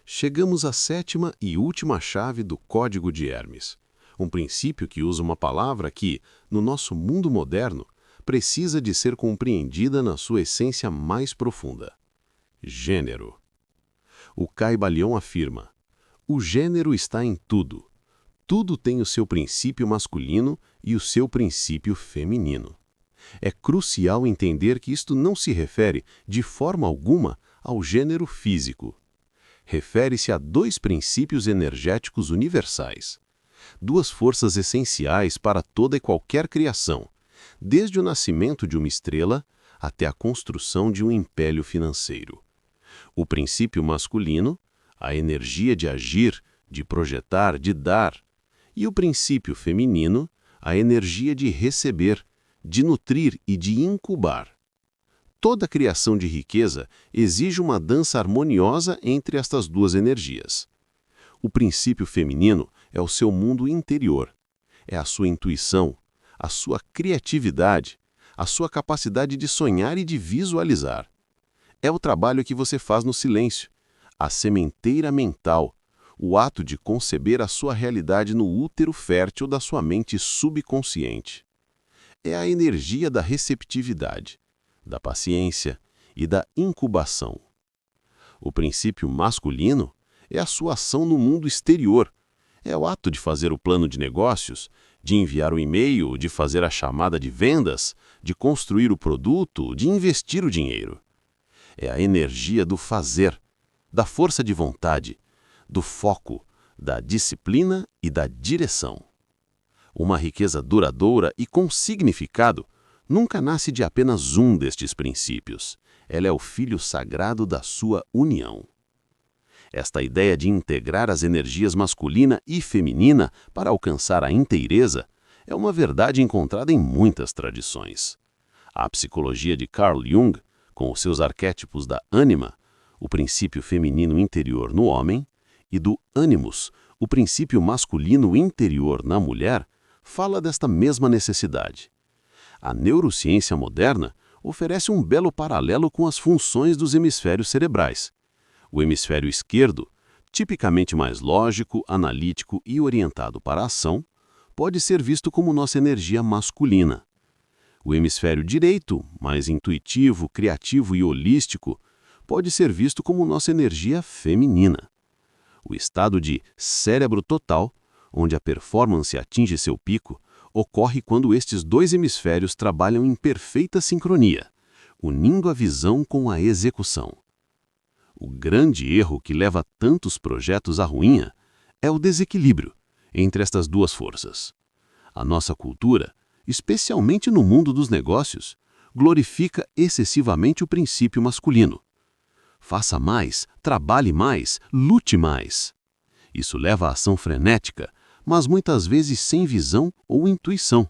Chegamos à sétima e última chave do Código de Hermes. Um princípio que usa uma palavra que, no nosso mundo moderno, precisa de ser compreendida na sua essência mais profunda. Gênero. O Caibalion afirma: o gênero está em tudo. Tudo tem o seu princípio masculino e o seu princípio feminino. É crucial entender que isto não se refere, de forma alguma, ao gênero físico. Refere-se a dois princípios energéticos universais. Duas forças essenciais para toda e qualquer criação, desde o nascimento de uma estrela até a construção de um império financeiro. O princípio masculino, a energia de agir, de projetar, de dar, e o princípio feminino, a energia de receber, de nutrir e de incubar. Toda criação de riqueza exige uma dança harmoniosa entre estas duas energias. O princípio feminino é o seu mundo interior, é a sua intuição, a sua criatividade, a sua capacidade de sonhar e de visualizar. É o trabalho que você faz no silêncio, a sementeira mental, o ato de conceber a sua realidade no útero fértil da sua mente subconsciente. É a energia da receptividade, da paciência e da incubação. O princípio masculino é a sua ação no mundo exterior. É o ato de fazer o plano de negócios, de enviar o e-mail, de fazer a chamada de vendas, de construir o produto, de investir o dinheiro. É a energia do fazer, da força de vontade, do foco, da disciplina e da direção. Uma riqueza duradoura e com significado nunca nasce de apenas um destes princípios. Ela é o filho sagrado da sua união. Esta ideia de integrar as energias masculina e feminina para alcançar a inteireza é uma verdade encontrada em muitas tradições. A psicologia de Carl Jung, com os seus arquétipos da ânima, o princípio feminino interior no homem, e do ânimos, o princípio masculino interior na mulher, fala desta mesma necessidade. A neurociência moderna oferece um belo paralelo com as funções dos hemisférios cerebrais. O hemisfério esquerdo, tipicamente mais lógico, analítico e orientado para a ação, pode ser visto como nossa energia masculina. O hemisfério direito, mais intuitivo, criativo e holístico, pode ser visto como nossa energia feminina. O estado de cérebro total, onde a performance atinge seu pico, ocorre quando estes dois hemisférios trabalham em perfeita sincronia, unindo a visão com a execução. O grande erro que leva tantos projetos à ruína é o desequilíbrio entre estas duas forças. A nossa cultura, especialmente no mundo dos negócios, glorifica excessivamente o princípio masculino. Faça mais, trabalhe mais, lute mais. Isso leva à ação frenética, mas muitas vezes sem visão ou intuição,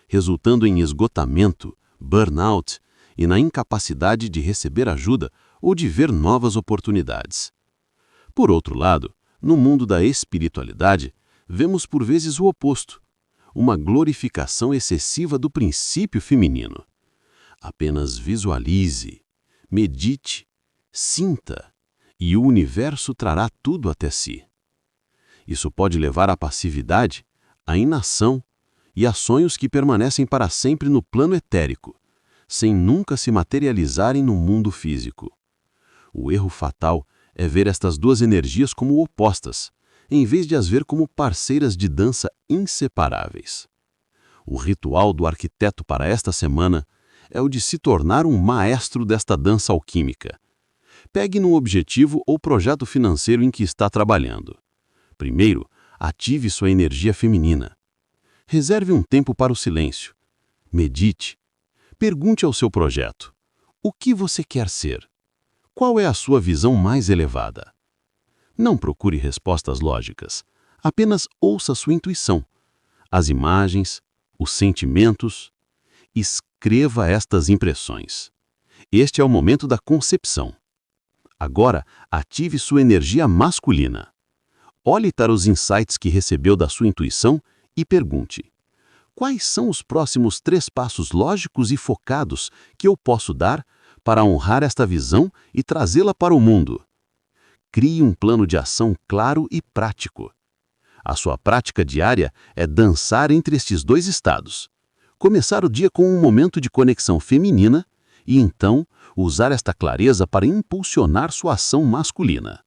resultando em esgotamento, burnout e na incapacidade de receber ajuda ou de ver novas oportunidades. Por outro lado, no mundo da espiritualidade, vemos por vezes o oposto, uma glorificação excessiva do princípio feminino. Apenas visualize, medite, sinta, e o universo trará tudo até si. Isso pode levar à passividade, à inação e a sonhos que permanecem para sempre no plano etérico, sem nunca se materializarem no mundo físico. O erro fatal é ver estas duas energias como opostas, em vez de as ver como parceiras de dança inseparáveis. O ritual do arquiteto para esta semana é o de se tornar um maestro desta dança alquímica. Pegue no objetivo ou projeto financeiro em que está trabalhando. Primeiro, ative sua energia feminina. Reserve um tempo para o silêncio. Medite. Pergunte ao seu projeto: o que você quer ser? Qual é a sua visão mais elevada? Não procure respostas lógicas. Apenas ouça sua intuição, as imagens, os sentimentos. Escreva estas impressões. Este é o momento da concepção. Agora, ative sua energia masculina. Olhe para os insights que recebeu da sua intuição e pergunte: quais são os próximos 3 passos lógicos e focados que eu posso dar para honrar esta visão e trazê-la para o mundo? Crie um plano de ação claro e prático. A sua prática diária é dançar entre estes dois estados. Começar o dia com um momento de conexão feminina e, então, usar esta clareza para impulsionar sua ação masculina.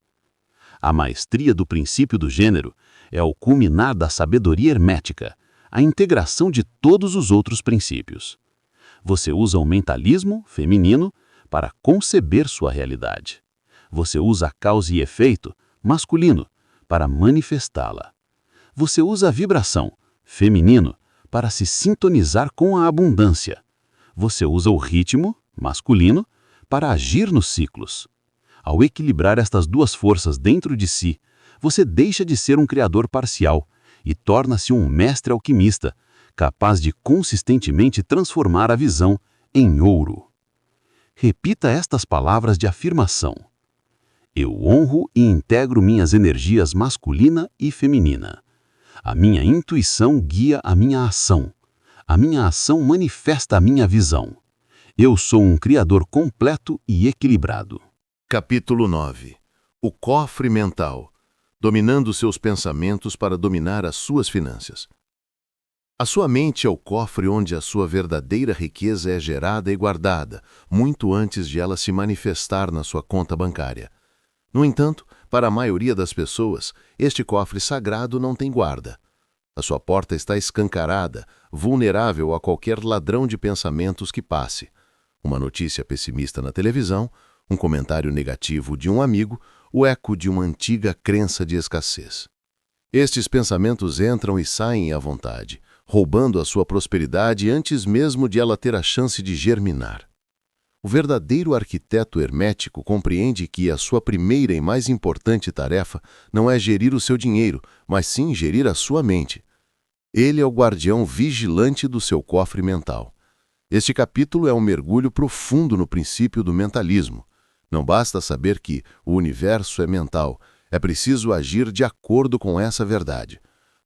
A maestria do princípio do gênero é o culminar da sabedoria hermética, a integração de todos os outros princípios. Você usa o mentalismo feminino para conceber sua realidade. Você usa a causa e efeito masculino para manifestá-la. Você usa a vibração feminino para se sintonizar com a abundância. Você usa o ritmo masculino para agir nos ciclos. Ao equilibrar estas duas forças dentro de si, você deixa de ser um criador parcial e torna-se um mestre alquimista, capaz de consistentemente transformar a visão em ouro. Repita estas palavras de afirmação: eu honro e integro minhas energias masculina e feminina. A minha intuição guia a minha ação. A minha ação manifesta a minha visão. Eu sou um criador completo e equilibrado. Capítulo 9. O cofre mental. Dominando seus pensamentos para dominar as suas finanças. A sua mente é o cofre onde a sua verdadeira riqueza é gerada e guardada, muito antes de ela se manifestar na sua conta bancária. No entanto, para a maioria das pessoas, este cofre sagrado não tem guarda. A sua porta está escancarada, vulnerável a qualquer ladrão de pensamentos que passe. Uma notícia pessimista na televisão, um comentário negativo de um amigo, o eco de uma antiga crença de escassez. Estes pensamentos entram e saem à vontade, roubando a sua prosperidade antes mesmo de ela ter a chance de germinar. O verdadeiro arquiteto hermético compreende que a sua primeira e mais importante tarefa não é gerir o seu dinheiro, mas sim gerir a sua mente. Ele é o guardião vigilante do seu cofre mental. Este capítulo é um mergulho profundo no princípio do mentalismo. Não basta saber que o universo é mental, é preciso agir de acordo com essa verdade.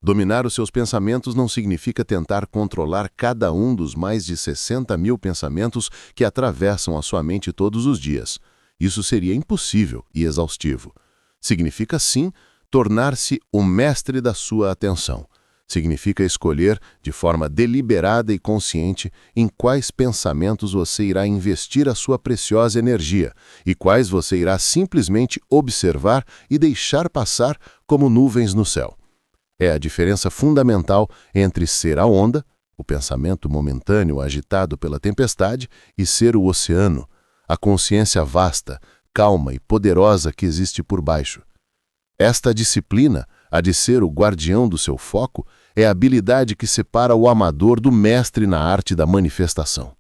Dominar os seus pensamentos não significa tentar controlar cada um dos mais de 60 mil pensamentos que atravessam a sua mente todos os dias. Isso seria impossível e exaustivo. Significa, sim, tornar-se o mestre da sua atenção. Significa escolher, de forma deliberada e consciente, em quais pensamentos você irá investir a sua preciosa energia e quais você irá simplesmente observar e deixar passar como nuvens no céu. É a diferença fundamental entre ser a onda, o pensamento momentâneo agitado pela tempestade, e ser o oceano, a consciência vasta, calma e poderosa que existe por baixo. Esta disciplina, a de ser o guardião do seu foco, é a habilidade que separa o amador do mestre na arte da manifestação.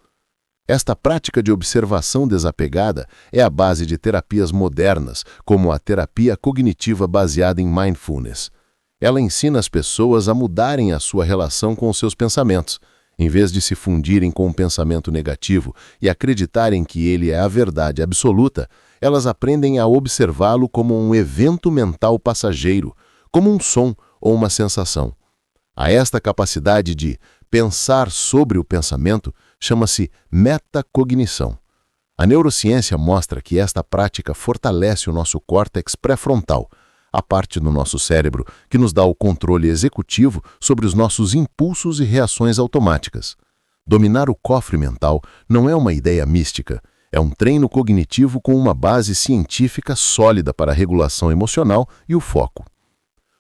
Esta prática de observação desapegada é a base de terapias modernas, como a terapia cognitiva baseada em mindfulness. Ela ensina as pessoas a mudarem a sua relação com os seus pensamentos, em vez de se fundirem com o pensamento negativo e acreditarem que ele é a verdade absoluta. Elas aprendem a observá-lo como um evento mental passageiro, como um som ou uma sensação. A esta capacidade de pensar sobre o pensamento chama-se metacognição. A neurociência mostra que esta prática fortalece o nosso córtex pré-frontal, a parte do nosso cérebro que nos dá o controle executivo sobre os nossos impulsos e reações automáticas. Dominar o cofre mental não é uma ideia mística, é um treino cognitivo com uma base científica sólida para a regulação emocional e o foco.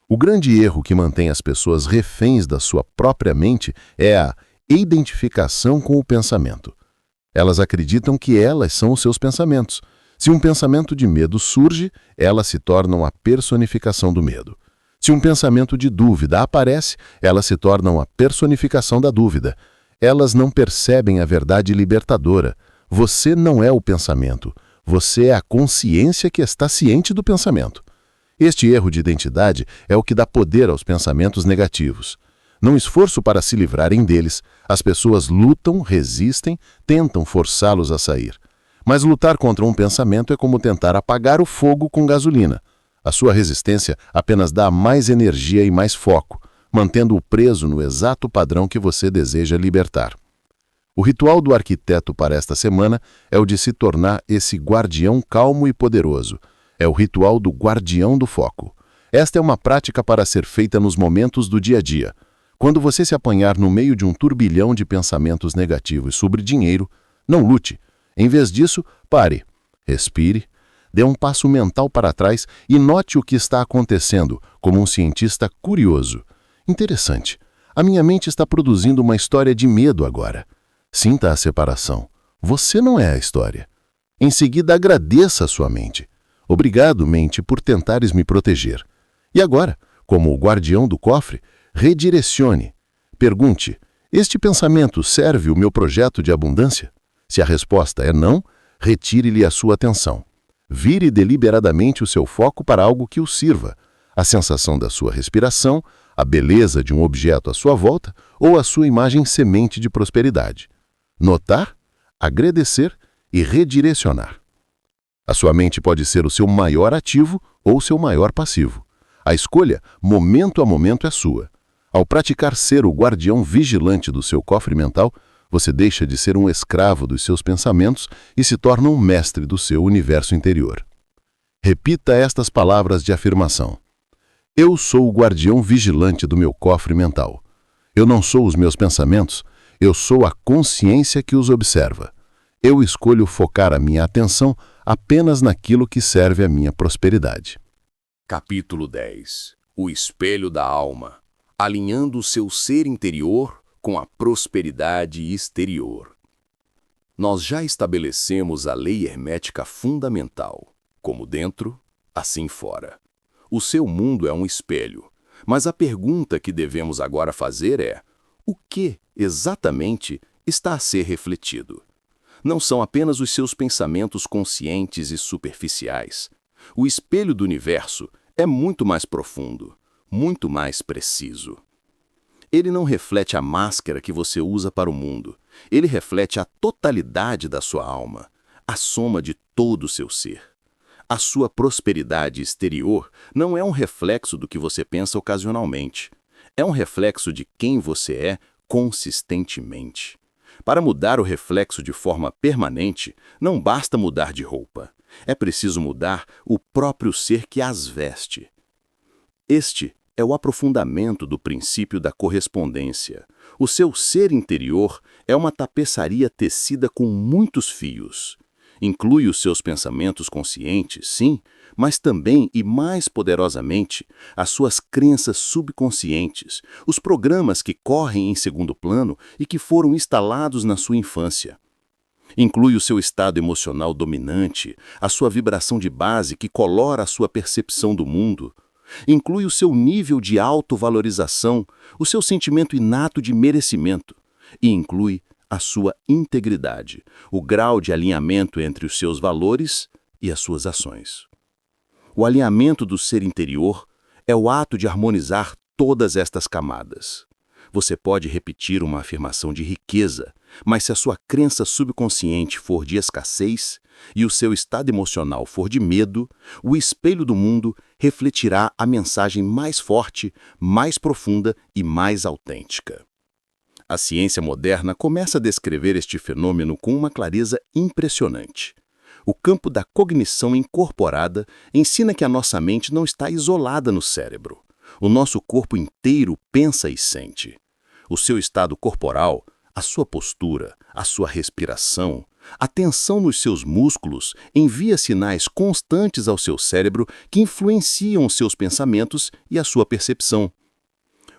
O grande erro que mantém as pessoas reféns da sua própria mente é a identificação com o pensamento. Elas acreditam que elas são os seus pensamentos. Se um pensamento de medo surge, elas se tornam a personificação do medo. Se um pensamento de dúvida aparece, elas se tornam a personificação da dúvida. Elas não percebem a verdade libertadora. Você não é o pensamento. Você é a consciência que está ciente do pensamento. Este erro de identidade é o que dá poder aos pensamentos negativos. Num esforço para se livrarem deles, as pessoas lutam, resistem, tentam forçá-los a sair. Mas lutar contra um pensamento é como tentar apagar o fogo com gasolina. A sua resistência apenas dá mais energia e mais foco, mantendo-o preso no exato padrão que você deseja libertar. O ritual do arquiteto para esta semana é o de se tornar esse guardião calmo e poderoso. É o ritual do guardião do foco. Esta é uma prática para ser feita nos momentos do dia a dia. Quando você se apanhar no meio de um turbilhão de pensamentos negativos sobre dinheiro, não lute. Em vez disso, pare, respire, dê um passo mental para trás e note o que está acontecendo, como um cientista curioso. Interessante. A minha mente está produzindo uma história de medo agora. Sinta a separação. Você não é a história. Em seguida, agradeça a sua mente. Obrigado, mente, por tentares me proteger. E agora, como o guardião do cofre, redirecione. Pergunte: este pensamento serve o meu projeto de abundância? Se a resposta é não, retire-lhe a sua atenção. Vire deliberadamente o seu foco para algo que o sirva. A sensação da sua respiração, a beleza de um objeto à sua volta ou a sua imagem semente de prosperidade. Notar, agradecer e redirecionar. A sua mente pode ser o seu maior ativo ou o seu maior passivo. A escolha, momento a momento, é sua. Ao praticar ser o guardião vigilante do seu cofre mental, você deixa de ser um escravo dos seus pensamentos e se torna um mestre do seu universo interior. Repita estas palavras de afirmação. Eu sou o guardião vigilante do meu cofre mental. Eu não sou os meus pensamentos, eu sou a consciência que os observa. Eu escolho focar a minha atenção apenas naquilo que serve à minha prosperidade. Capítulo 10. O espelho da alma, alinhando o seu ser interior com a prosperidade exterior. Nós já estabelecemos a lei hermética fundamental, como dentro, assim fora. O seu mundo é um espelho, mas a pergunta que devemos agora fazer é: o que, exatamente, está a ser refletido? Não são apenas os seus pensamentos conscientes e superficiais. O espelho do universo é muito mais profundo, muito mais preciso. Ele não reflete a máscara que você usa para o mundo. Ele reflete a totalidade da sua alma, a soma de todo o seu ser. A sua prosperidade exterior não é um reflexo do que você pensa ocasionalmente. É um reflexo de quem você é consistentemente. Para mudar o reflexo de forma permanente, não basta mudar de roupa. É preciso mudar o próprio ser que as veste. Este é o aprofundamento do princípio da correspondência. O seu ser interior é uma tapeçaria tecida com muitos fios. Inclui os seus pensamentos conscientes, sim, mas também e mais poderosamente as suas crenças subconscientes, os programas que correm em segundo plano e que foram instalados na sua infância. Inclui o seu estado emocional dominante, a sua vibração de base que colora a sua percepção do mundo. Inclui o seu nível de autovalorização, o seu sentimento inato de merecimento. E inclui a sua integridade, o grau de alinhamento entre os seus valores e as suas ações. O alinhamento do ser interior é o ato de harmonizar todas estas camadas. Você pode repetir uma afirmação de riqueza, mas se a sua crença subconsciente for de escassez e o seu estado emocional for de medo, o espelho do mundo refletirá a mensagem mais forte, mais profunda e mais autêntica. A ciência moderna começa a descrever este fenômeno com uma clareza impressionante. O campo da cognição incorporada ensina que a nossa mente não está isolada no cérebro. O nosso corpo inteiro pensa e sente. O seu estado corporal, a sua postura, a sua respiração, a tensão nos seus músculos envia sinais constantes ao seu cérebro que influenciam os seus pensamentos e a sua percepção.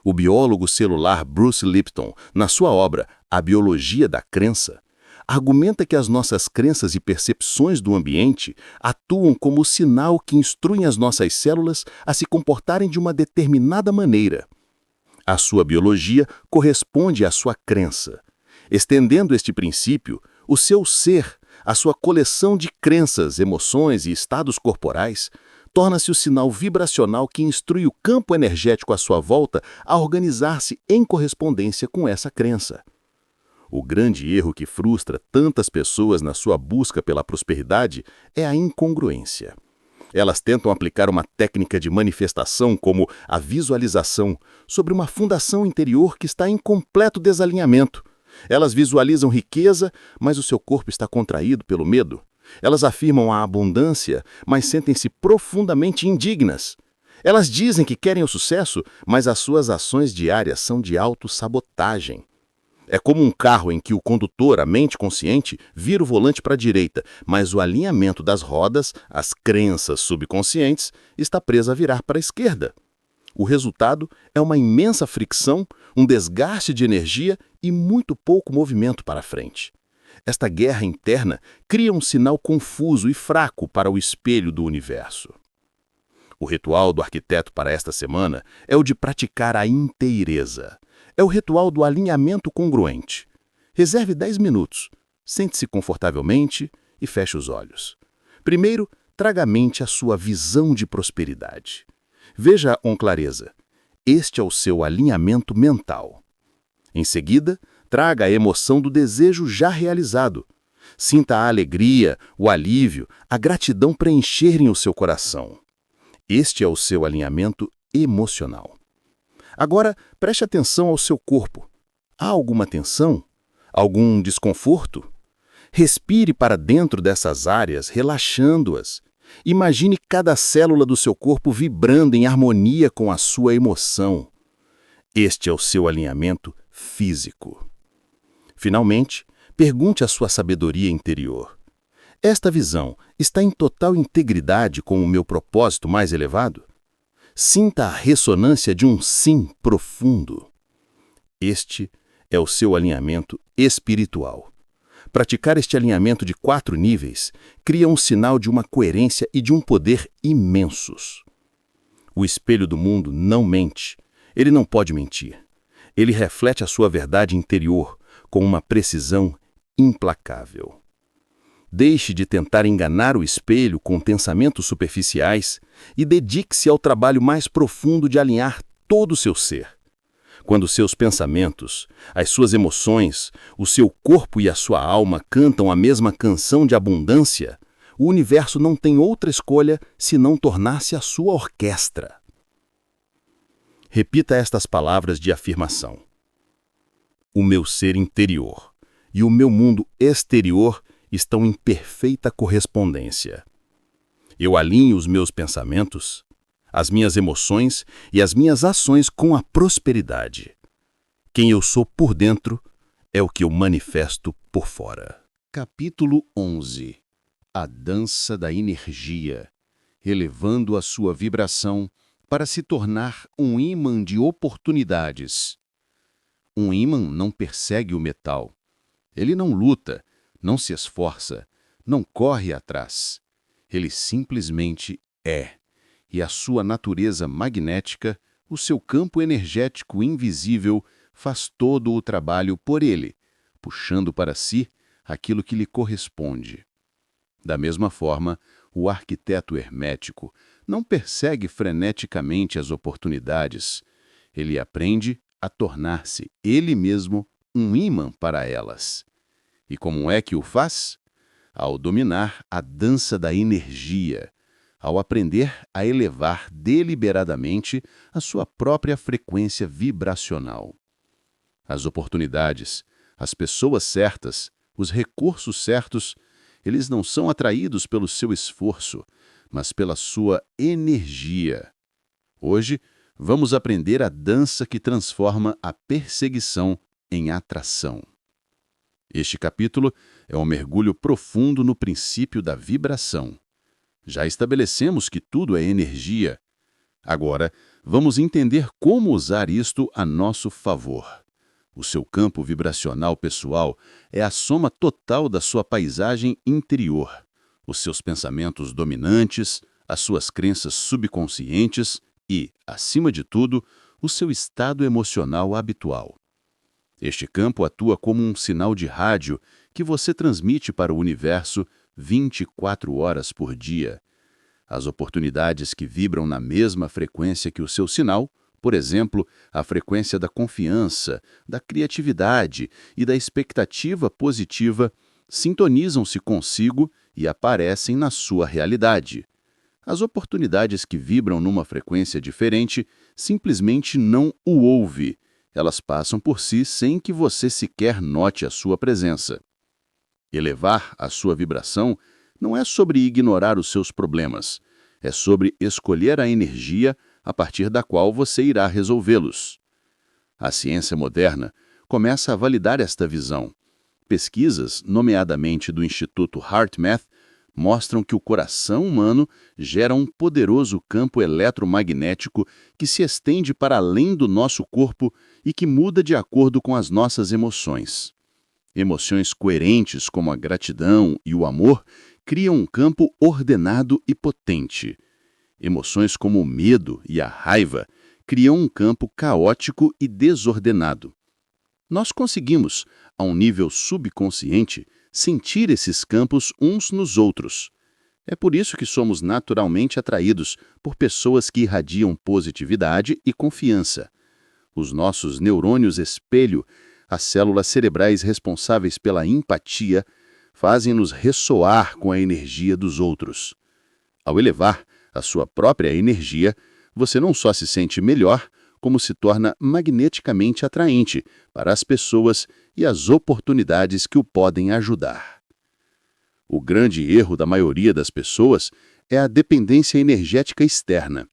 O biólogo celular Bruce Lipton, na sua obra A Biologia da Crença, argumenta que as nossas crenças e percepções do ambiente atuam como o sinal que instruem as nossas células a se comportarem de uma determinada maneira. A sua biologia corresponde à sua crença. Estendendo este princípio, o seu ser, a sua coleção de crenças, emoções e estados corporais, torna-se o sinal vibracional que instrui o campo energético à sua volta a organizar-se em correspondência com essa crença. O grande erro que frustra tantas pessoas na sua busca pela prosperidade é a incongruência. Elas tentam aplicar uma técnica de manifestação como a visualização sobre uma fundação interior que está em completo desalinhamento. Elas visualizam riqueza, mas o seu corpo está contraído pelo medo. Elas afirmam a abundância, mas sentem-se profundamente indignas. Elas dizem que querem o sucesso, mas as suas ações diárias são de autossabotagem. É como um carro em que o condutor, a mente consciente, vira o volante para a direita, mas o alinhamento das rodas, as crenças subconscientes, está preso a virar para a esquerda. O resultado é uma imensa fricção, um desgaste de energia e muito pouco movimento para frente. Esta guerra interna cria um sinal confuso e fraco para o espelho do universo. O ritual do arquiteto para esta semana é o de praticar a inteireza. É o ritual do alinhamento congruente. Reserve 10 minutos, sente-se confortavelmente e feche os olhos. Primeiro, traga à mente a sua visão de prosperidade. Veja com clareza. Este é o seu alinhamento mental. Em seguida, traga a emoção do desejo já realizado. Sinta a alegria, o alívio, a gratidão preencherem o seu coração. Este é o seu alinhamento emocional. Agora, preste atenção ao seu corpo. Há alguma tensão? Algum desconforto? Respire para dentro dessas áreas, relaxando-as. Imagine cada célula do seu corpo vibrando em harmonia com a sua emoção. Este é o seu alinhamento físico. Finalmente, pergunte à sua sabedoria interior. Esta visão está em total integridade com o meu propósito mais elevado? Sinta a ressonância de um sim profundo. Este é o seu alinhamento espiritual. Praticar este alinhamento de 4 níveis cria um sinal de uma coerência e de um poder imensos. O espelho do mundo não mente. Ele não pode mentir. Ele reflete a sua verdade interior com uma precisão implacável. Deixe de tentar enganar o espelho com pensamentos superficiais e dedique-se ao trabalho mais profundo de alinhar todo o seu ser. Quando seus pensamentos, as suas emoções, o seu corpo e a sua alma cantam a mesma canção de abundância, o universo não tem outra escolha senão tornar-se a sua orquestra. Repita estas palavras de afirmação. O meu ser interior e o meu mundo exterior estão em perfeita correspondência. Eu alinho os meus pensamentos, as minhas emoções e as minhas ações com a prosperidade. Quem eu sou por dentro é o que eu manifesto por fora. Capítulo 11. A dança da energia, elevando a sua vibração para se tornar um ímã de oportunidades. Um ímã não persegue o metal. Ele não luta, não se esforça, não corre atrás. Ele simplesmente é. E a sua natureza magnética, o seu campo energético invisível, faz todo o trabalho por ele, puxando para si aquilo que lhe corresponde. Da mesma forma, o arquiteto hermético não persegue freneticamente as oportunidades. Ele aprende a tornar-se ele mesmo um ímã para elas. E como é que o faz? Ao dominar a dança da energia, ao aprender a elevar deliberadamente a sua própria frequência vibracional. As oportunidades, as pessoas certas, os recursos certos, eles não são atraídos pelo seu esforço, mas pela sua energia. Hoje, vamos aprender a dança que transforma a perseguição em atração. Este capítulo é um mergulho profundo no princípio da vibração. Já estabelecemos que tudo é energia. Agora, vamos entender como usar isto a nosso favor. O seu campo vibracional pessoal é a soma total da sua paisagem interior, os seus pensamentos dominantes, as suas crenças subconscientes e, acima de tudo, o seu estado emocional habitual. Este campo atua como um sinal de rádio que você transmite para o universo 24 horas por dia. As oportunidades que vibram na mesma frequência que o seu sinal, por exemplo, a frequência da confiança, da criatividade e da expectativa positiva, sintonizam-se consigo e aparecem na sua realidade. As oportunidades que vibram numa frequência diferente simplesmente não o ouve. Elas passam por si sem que você sequer note a sua presença. Elevar a sua vibração não é sobre ignorar os seus problemas, é sobre escolher a energia a partir da qual você irá resolvê-los. A ciência moderna começa a validar esta visão. Pesquisas, nomeadamente do Instituto HeartMath, mostram que o coração humano gera um poderoso campo eletromagnético que se estende para além do nosso corpo e que muda de acordo com as nossas emoções. Emoções coerentes como a gratidão e o amor criam um campo ordenado e potente. Emoções como o medo e a raiva criam um campo caótico e desordenado. Nós conseguimos, a um nível subconsciente, sentir esses campos uns nos outros. É por isso que somos naturalmente atraídos por pessoas que irradiam positividade e confiança. Os nossos neurônios espelho, as células cerebrais responsáveis pela empatia, fazem-nos ressoar com a energia dos outros. Ao elevar a sua própria energia, você não só se sente melhor, como se torna magneticamente atraente para as pessoas e as oportunidades que o podem ajudar. O grande erro da maioria das pessoas é a dependência energética externa.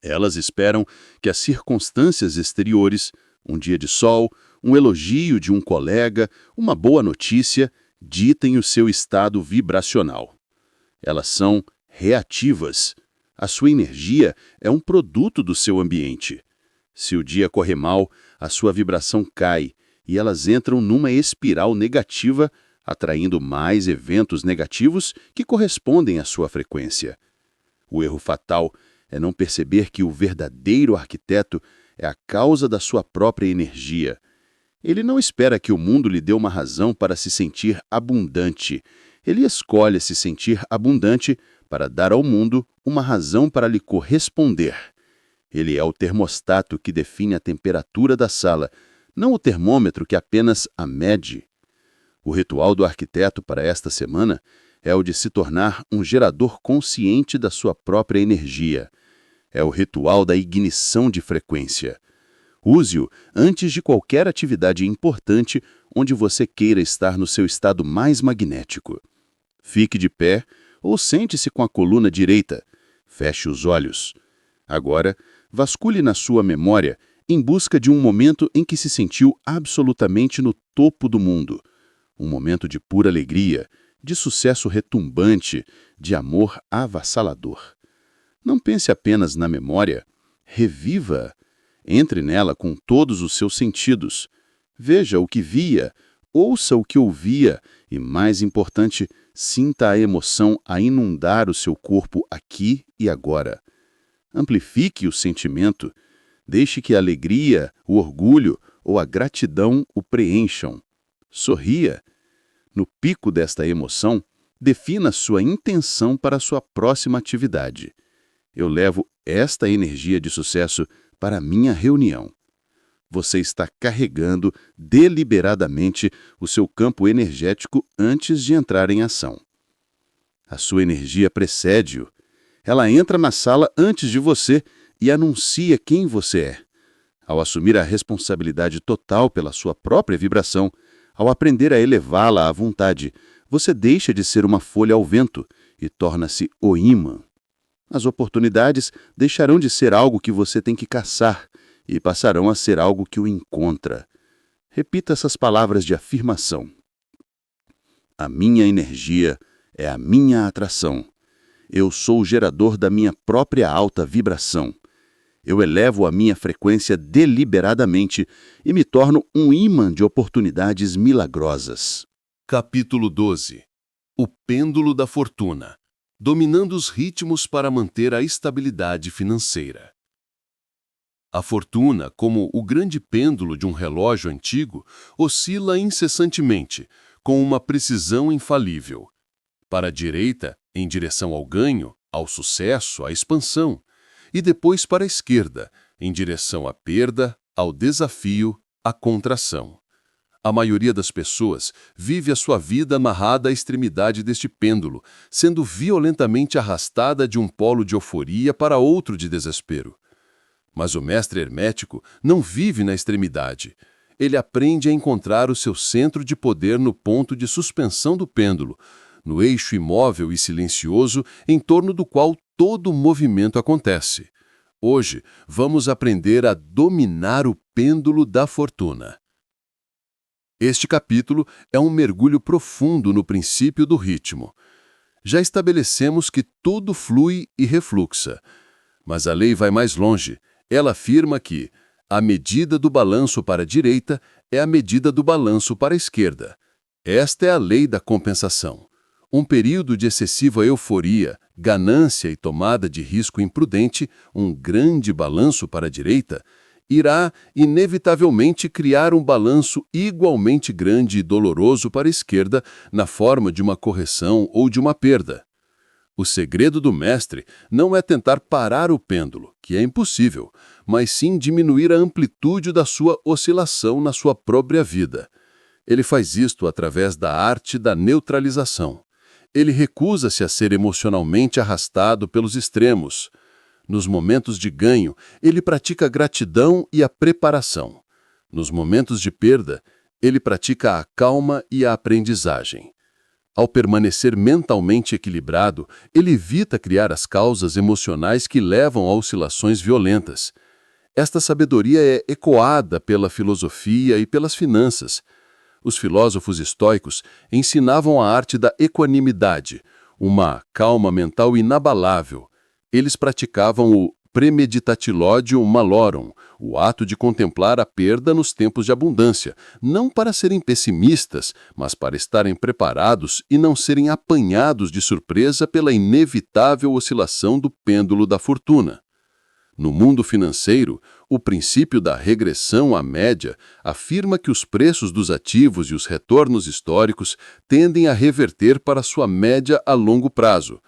Elas esperam que as circunstâncias exteriores, um dia de sol, um elogio de um colega, uma boa notícia, ditem o seu estado vibracional. Elas são reativas. A sua energia é um produto do seu ambiente. Se o dia correr mal, a sua vibração cai e elas entram numa espiral negativa, atraindo mais eventos negativos que correspondem à sua frequência. O erro fatal é não perceber que o verdadeiro arquiteto é a causa da sua própria energia. Ele não espera que o mundo lhe dê uma razão para se sentir abundante. Ele escolhe se sentir abundante para dar ao mundo uma razão para lhe corresponder. Ele é o termostato que define a temperatura da sala, não o termômetro que apenas a mede. O ritual do arquiteto para esta semana é o de se tornar um gerador consciente da sua própria energia. É o ritual da ignição de frequência. Use-o antes de qualquer atividade importante onde você queira estar no seu estado mais magnético. Fique de pé ou sente-se com a coluna direita. Feche os olhos. Agora, vasculhe na sua memória em busca de um momento em que se sentiu absolutamente no topo do mundo. Um momento de pura alegria, de sucesso retumbante, de amor avassalador. Não pense apenas na memória, reviva. Entre nela com todos os seus sentidos. Veja o que via, ouça o que ouvia e, mais importante, sinta a emoção a inundar o seu corpo aqui e agora. Amplifique o sentimento. Deixe que a alegria, o orgulho ou a gratidão o preencham. Sorria. No pico desta emoção, defina sua intenção para a sua próxima atividade. Eu levo esta energia de sucesso para a minha reunião. Você está carregando deliberadamente o seu campo energético antes de entrar em ação. A sua energia precede-o. Ela entra na sala antes de você e anuncia quem você é. Ao assumir a responsabilidade total pela sua própria vibração, ao aprender a elevá-la à vontade, você deixa de ser uma folha ao vento e torna-se o ímã. As oportunidades deixarão de ser algo que você tem que caçar e passarão a ser algo que o encontra. Repita essas palavras de afirmação. A minha energia é a minha atração. Eu sou o gerador da minha própria alta vibração. Eu elevo a minha frequência deliberadamente e me torno um ímã de oportunidades milagrosas. Capítulo 12. O pêndulo da fortuna. Dominando os ritmos para manter a estabilidade financeira. A fortuna, como o grande pêndulo de um relógio antigo, oscila incessantemente, com uma precisão infalível. Para a direita, em direção ao ganho, ao sucesso, à expansão, e depois para a esquerda, em direção à perda, ao desafio, à contração. A maioria das pessoas vive a sua vida amarrada à extremidade deste pêndulo, sendo violentamente arrastada de um polo de euforia para outro de desespero. Mas o mestre hermético não vive na extremidade. Ele aprende a encontrar o seu centro de poder no ponto de suspensão do pêndulo, no eixo imóvel e silencioso em torno do qual todo o movimento acontece. Hoje, vamos aprender a dominar o pêndulo da fortuna. Este capítulo é um mergulho profundo no princípio do ritmo. Já estabelecemos que tudo flui e refluxa, mas a lei vai mais longe. Ela afirma que a medida do balanço para a direita é a medida do balanço para a esquerda. Esta é a lei da compensação. Um período de excessiva euforia, ganância e tomada de risco imprudente, um grande balanço para a direita, irá inevitavelmente criar um balanço igualmente grande e doloroso para a esquerda na forma de uma correção ou de uma perda. O segredo do mestre não é tentar parar o pêndulo, que é impossível, mas sim diminuir a amplitude da sua oscilação na sua própria vida. Ele faz isto através da arte da neutralização. Ele recusa-se a ser emocionalmente arrastado pelos extremos. Nos momentos de ganho, ele pratica a gratidão e a preparação. Nos momentos de perda, ele pratica a calma e a aprendizagem. Ao permanecer mentalmente equilibrado, ele evita criar as causas emocionais que levam a oscilações violentas. Esta sabedoria é ecoada pela filosofia e pelas finanças. Os filósofos estoicos ensinavam a arte da equanimidade, uma calma mental inabalável. Eles praticavam o premeditatiliodium malorum, o ato de contemplar a perda nos tempos de abundância, não para serem pessimistas, mas para estarem preparados e não serem apanhados de surpresa pela inevitável oscilação do pêndulo da fortuna. No mundo financeiro, o princípio da regressão à média afirma que os preços dos ativos e os retornos históricos tendem a reverter para sua média a longo prazo.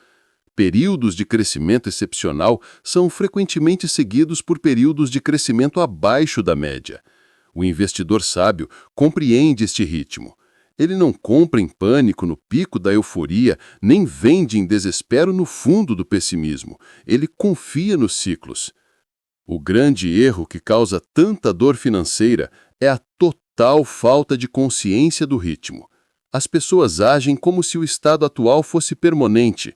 Períodos de crescimento excepcional são frequentemente seguidos por períodos de crescimento abaixo da média. O investidor sábio compreende este ritmo. Ele não compra em pânico no pico da euforia, nem vende em desespero no fundo do pessimismo. Ele confia nos ciclos. O grande erro que causa tanta dor financeira é a total falta de consciência do ritmo. As pessoas agem como se o estado atual fosse permanente.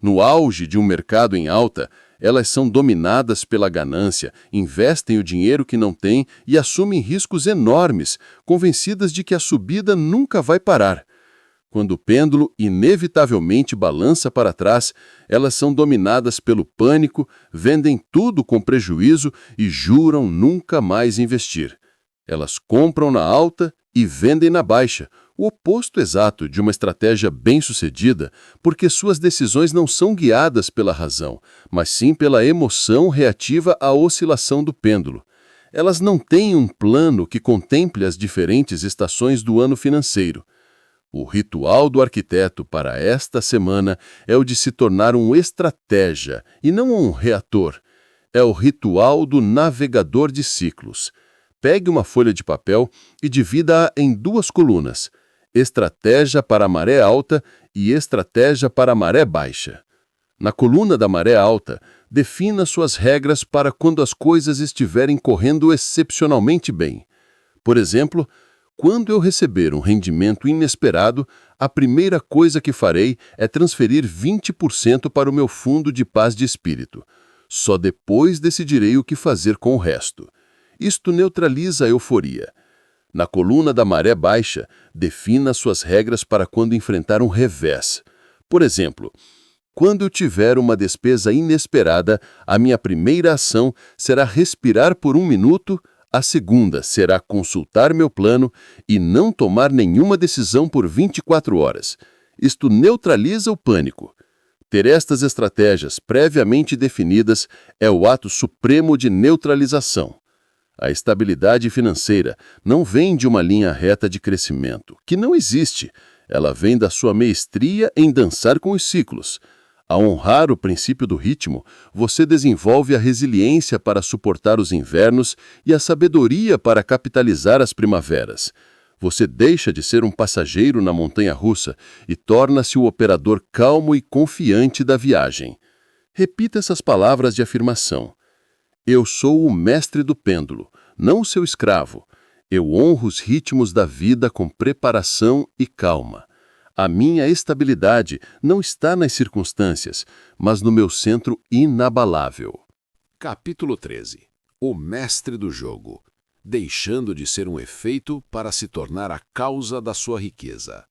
No auge de um mercado em alta, Elas são dominadas pela ganância, investem o dinheiro que não têm e assumem riscos enormes, convencidas de que a subida nunca vai parar. Quando o pêndulo inevitavelmente balança para trás, elas são dominadas pelo pânico, vendem tudo com prejuízo e juram nunca mais investir. Elas compram na alta e vendem na baixa, o oposto exato de uma estratégia bem-sucedida, porque suas decisões não são guiadas pela razão, mas sim pela emoção reativa à oscilação do pêndulo. Elas não têm um plano que contemple as diferentes estações do ano financeiro. O ritual do arquiteto para esta semana é o de se tornar um estratega e não um reator. É o ritual do navegador de ciclos. Pegue uma folha de papel e divida-a em 2 colunas: estratégia para a maré alta e estratégia para a maré baixa. Na coluna da maré alta, defina suas regras para quando as coisas estiverem correndo excepcionalmente bem. Por exemplo, quando eu receber um rendimento inesperado, a primeira coisa que farei é transferir 20% para o meu fundo de paz de espírito. Só depois decidirei o que fazer com o resto. Isto neutraliza a euforia. Na coluna da maré baixa, defina suas regras para quando enfrentar um revés. Por exemplo, quando eu tiver uma despesa inesperada, a minha primeira ação será respirar por 1 minuto, a segunda será consultar meu plano e não tomar nenhuma decisão por 24 horas. Isto neutraliza o pânico. Ter estas estratégias previamente definidas é o ato supremo de neutralização. A estabilidade financeira não vem de uma linha reta de crescimento, que não existe. Ela vem da sua maestria em dançar com os ciclos. Ao honrar o princípio do ritmo, você desenvolve a resiliência para suportar os invernos e a sabedoria para capitalizar as primaveras. Você deixa de ser um passageiro na montanha-russa e torna-se o operador calmo e confiante da viagem. Repita essas palavras de afirmação. Eu sou o mestre do pêndulo, não o seu escravo. Eu honro os ritmos da vida com preparação e calma. A minha estabilidade não está nas circunstâncias, mas no meu centro inabalável. Capítulo 13. O mestre do jogo, deixando de ser um efeito para se tornar a causa da sua riqueza.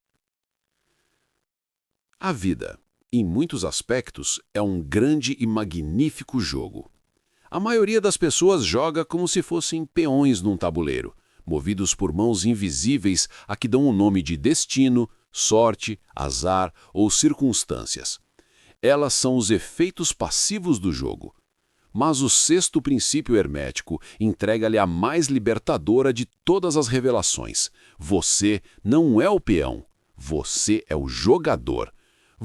A vida, em muitos aspectos, é um grande e magnífico jogo. A maioria das pessoas joga como se fossem peões num tabuleiro, movidos por mãos invisíveis a que dão o nome de destino, sorte, azar ou circunstâncias. Elas são os efeitos passivos do jogo. Mas o 6º princípio hermético entrega-lhe a mais libertadora de todas as revelações. Você não é o peão, você é o jogador.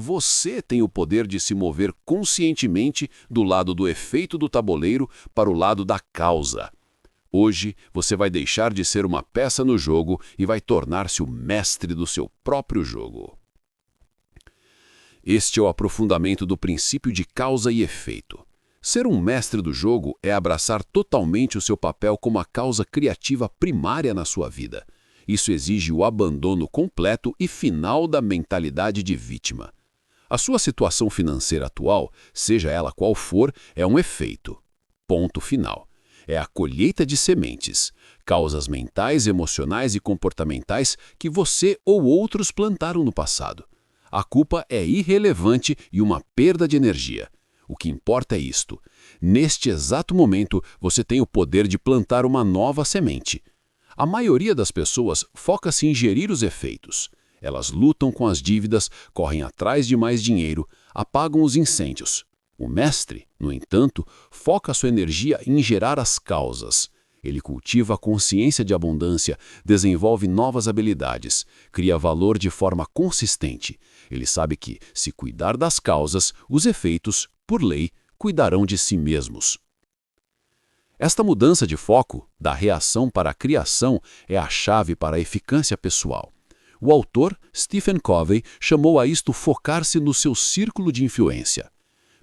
Você tem o poder de se mover conscientemente do lado do efeito do tabuleiro para o lado da causa. Hoje, você vai deixar de ser uma peça no jogo e vai tornar-se o mestre do seu próprio jogo. Este é o aprofundamento do princípio de causa e efeito. Ser um mestre do jogo é abraçar totalmente o seu papel como a causa criativa primária na sua vida. Isso exige o abandono completo e final da mentalidade de vítima. A sua situação financeira atual, seja ela qual for, é um efeito. Ponto final. É a colheita de sementes, causas mentais, emocionais e comportamentais que você ou outros plantaram no passado. A culpa é irrelevante e uma perda de energia. O que importa é isto. Neste exato momento, você tem o poder de plantar uma nova semente. A maioria das pessoas foca-se em gerir os efeitos. Elas lutam com as dívidas, correm atrás de mais dinheiro, apagam os incêndios. O mestre, no entanto, foca sua energia em gerar as causas. Ele cultiva a consciência de abundância, desenvolve novas habilidades, cria valor de forma consistente. Ele sabe que, se cuidar das causas, os efeitos, por lei, cuidarão de si mesmos. Esta mudança de foco, da reação para a criação, é a chave para a eficácia pessoal. O autor, Stephen Covey, chamou a isto focar-se no seu círculo de influência.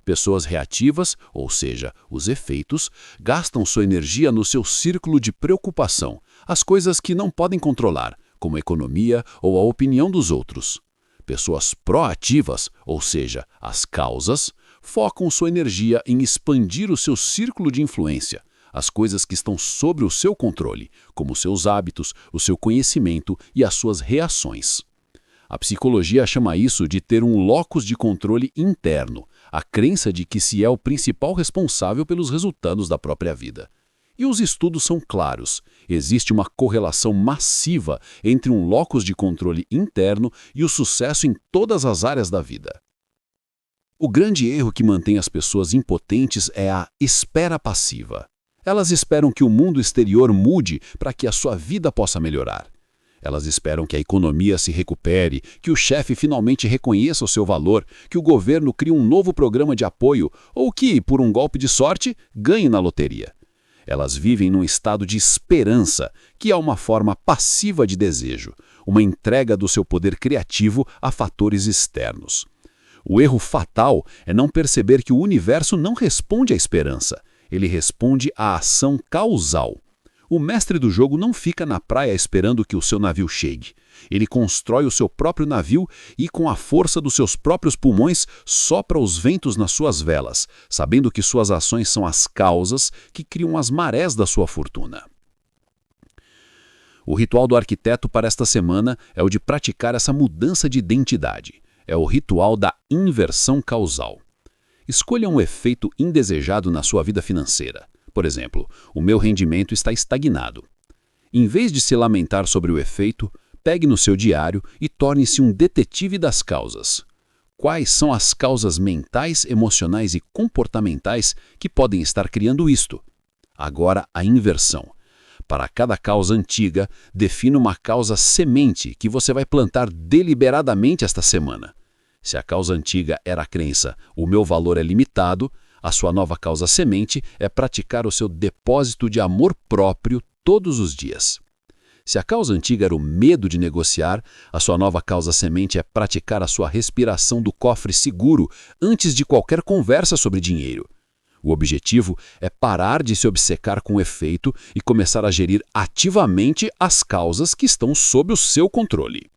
Pessoas reativas, ou seja, os efeitos, gastam sua energia no seu círculo de preocupação, as coisas que não podem controlar, como a economia ou a opinião dos outros. Pessoas proativas, ou seja, as causas, focam sua energia em expandir o seu círculo de influência, as coisas que estão sobre o seu controle, como os seus hábitos, o seu conhecimento e as suas reações. A psicologia chama isso de ter um locus de controle interno, a crença de que se é o principal responsável pelos resultados da própria vida. E os estudos são claros. Existe uma correlação massiva entre um locus de controle interno e o sucesso em todas as áreas da vida. O grande erro que mantém as pessoas impotentes é a espera passiva. Elas esperam que o mundo exterior mude para que a sua vida possa melhorar. Elas esperam que a economia se recupere, que o chefe finalmente reconheça o seu valor, que o governo crie um novo programa de apoio ou que, por um golpe de sorte, ganhe na loteria. Elas vivem num estado de esperança, que é uma forma passiva de desejo, uma entrega do seu poder criativo a fatores externos. O erro fatal é não perceber que o universo não responde à esperança, ele responde à ação causal. O mestre do jogo não fica na praia esperando que o seu navio chegue. Ele constrói o seu próprio navio e, com a força dos seus próprios pulmões, sopra os ventos nas suas velas, sabendo que suas ações são as causas que criam as marés da sua fortuna. O ritual do arquiteto para esta semana é o de praticar essa mudança de identidade. É o ritual da inversão causal. Escolha um efeito indesejado na sua vida financeira. Por exemplo, o meu rendimento está estagnado. Em vez de se lamentar sobre o efeito, pegue no seu diário e torne-se um detetive das causas. Quais são as causas mentais, emocionais e comportamentais que podem estar criando isto? Agora, a inversão. Para cada causa antiga, defina uma causa semente que você vai plantar deliberadamente esta semana. Se a causa antiga era a crença "o meu valor é limitado", a sua nova causa semente é praticar o seu depósito de amor próprio todos os dias. Se a causa antiga era o medo de negociar, a sua nova causa semente é praticar a sua respiração do cofre seguro antes de qualquer conversa sobre dinheiro. O objetivo é parar de se obcecar com o efeito e começar a gerir ativamente as causas que estão sob o seu controle.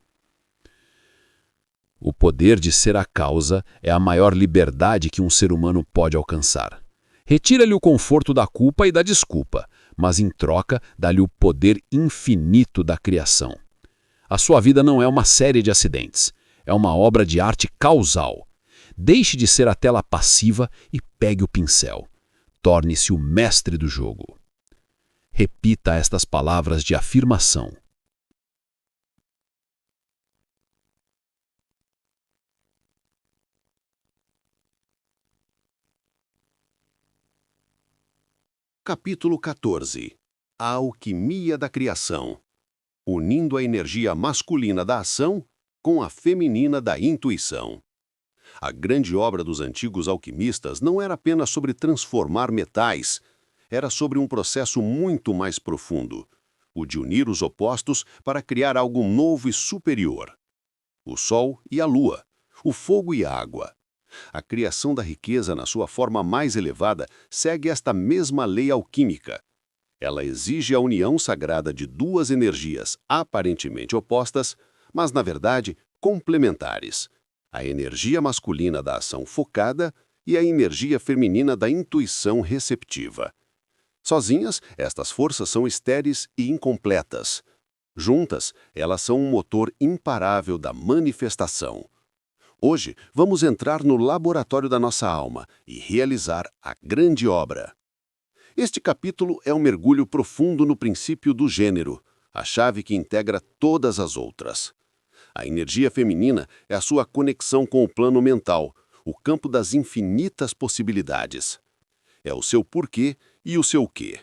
O poder de ser a causa é a maior liberdade que um ser humano pode alcançar. Retira-lhe o conforto da culpa e da desculpa, mas em troca dá-lhe o poder infinito da criação. A sua vida não é uma série de acidentes, é uma obra de arte causal. Deixe de ser a tela passiva e pegue o pincel. Torne-se o mestre do jogo. Repita estas palavras de afirmação. Capítulo 14. A alquimia da criação. Unindo a energia masculina da ação com a feminina da intuição. A grande obra dos antigos alquimistas não era apenas sobre transformar metais, era sobre um processo muito mais profundo, o de unir os opostos para criar algo novo e superior. O sol e a lua, o fogo e a água. A criação da riqueza na sua forma mais elevada segue esta mesma lei alquímica. Ela exige a união sagrada de duas energias aparentemente opostas, mas na verdade complementares. A energia masculina da ação focada e a energia feminina da intuição receptiva. Sozinhas, estas forças são estéreis e incompletas. Juntas, elas são um motor imparável da manifestação. Hoje, vamos entrar no laboratório da nossa alma e realizar a grande obra. Este capítulo é um mergulho profundo no princípio do gênero, a chave que integra todas as outras. A energia feminina é a sua conexão com o plano mental, o campo das infinitas possibilidades. É o seu porquê e o seu quê.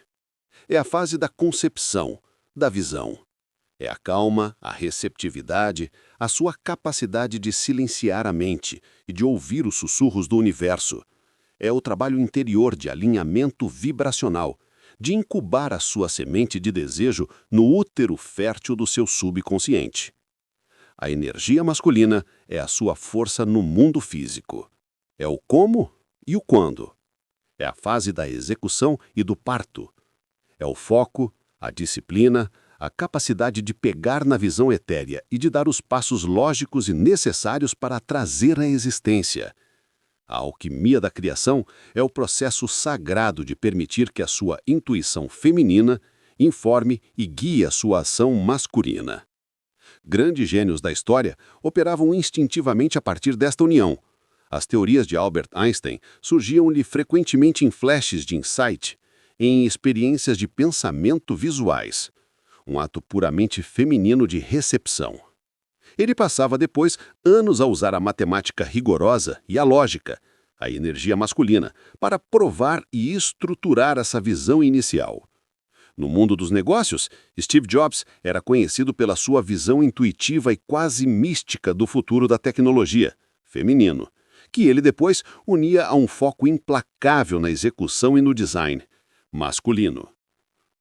É a fase da concepção, da visão. É a calma, a receptividade, a sua capacidade de silenciar a mente e de ouvir os sussurros do universo. É o trabalho interior de alinhamento vibracional, de incubar a sua semente de desejo no útero fértil do seu subconsciente. A energia masculina é a sua força no mundo físico. É o como e o quando. É a fase da execução e do parto. É o foco, a disciplina, a capacidade de pegar na visão etérea e de dar os passos lógicos e necessários para a trazer à existência. A alquimia da criação é o processo sagrado de permitir que a sua intuição feminina informe e guie a sua ação masculina. Grandes gênios da história operavam instintivamente a partir desta união. As teorias de Albert Einstein surgiam-lhe frequentemente em flashes de insight, em experiências de pensamento visuais, um ato puramente feminino de recepção. Ele passava depois anos a usar a matemática rigorosa e a lógica, a energia masculina, para provar e estruturar essa visão inicial. No mundo dos negócios, Steve Jobs era conhecido pela sua visão intuitiva e quase mística do futuro da tecnologia, feminino, que ele depois unia a um foco implacável na execução e no design, masculino.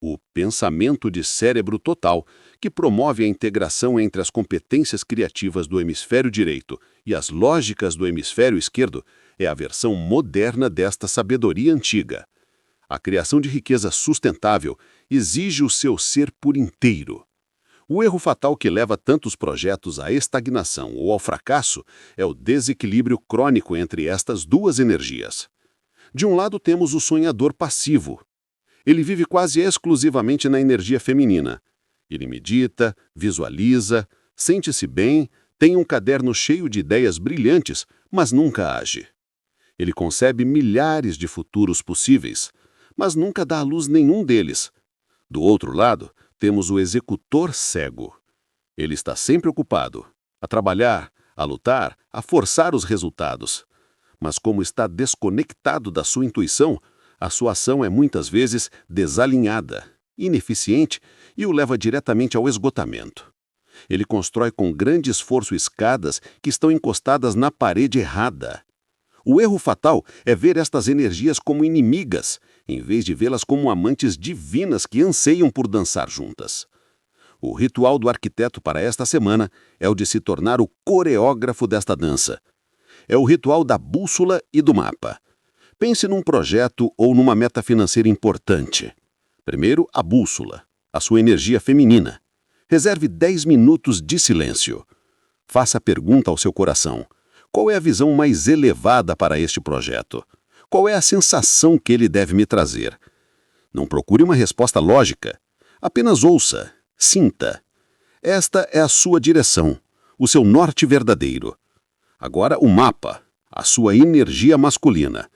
O pensamento de cérebro total, que promove a integração entre as competências criativas do hemisfério direito e as lógicas do hemisfério esquerdo, é a versão moderna desta sabedoria antiga. A criação de riqueza sustentável exige o seu ser por inteiro. O erro fatal que leva tantos projetos à estagnação ou ao fracasso é o desequilíbrio crônico entre estas duas energias. De um lado temos o sonhador passivo. Ele vive quase exclusivamente na energia feminina. Ele medita, visualiza, sente-se bem, tem um caderno cheio de ideias brilhantes, mas nunca age. Ele concebe milhares de futuros possíveis, mas nunca dá à luz nenhum deles. Do outro lado, temos o executor cego. Ele está sempre ocupado, a trabalhar, a lutar, a forçar os resultados. Mas como está desconectado da sua intuição, a sua ação é muitas vezes desalinhada, ineficiente e o leva diretamente ao esgotamento. Ele constrói com grande esforço escadas que estão encostadas na parede errada. O erro fatal é ver estas energias como inimigas, em vez de vê-las como amantes divinas que anseiam por dançar juntas. O ritual do arquiteto para esta semana é o de se tornar o coreógrafo desta dança. É o ritual da bússola e do mapa. Pense num projeto ou numa meta financeira importante. Primeiro, a bússola, a sua energia feminina. Reserve 10 minutos de silêncio. Faça a pergunta ao seu coração. Qual é a visão mais elevada para este projeto? Qual é a sensação que ele deve me trazer? Não procure uma resposta lógica. Apenas ouça, sinta. Esta é a sua direção, o seu norte verdadeiro. Agora o mapa, a sua energia masculina.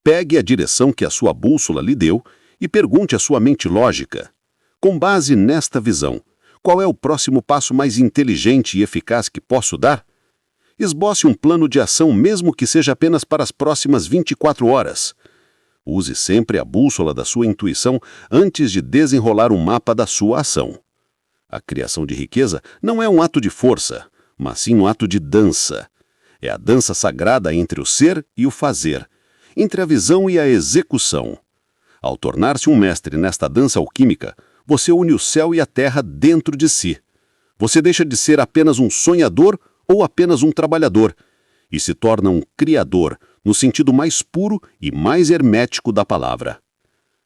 Pegue a direção que a sua bússola lhe deu e pergunte à sua mente lógica. Com base nesta visão, qual é o próximo passo mais inteligente e eficaz que posso dar? Esboce um plano de ação mesmo que seja apenas para as próximas 24 horas. Use sempre a bússola da sua intuição antes de desenrolar um mapa da sua ação. A criação de riqueza não é um ato de força, mas sim um ato de dança. É a dança sagrada entre o ser e o fazer, entre a visão e a execução. Ao tornar-se um mestre nesta dança alquímica, você une o céu e a terra dentro de si. Você deixa de ser apenas um sonhador ou apenas um trabalhador, e se torna um criador, no sentido mais puro e mais hermético da palavra.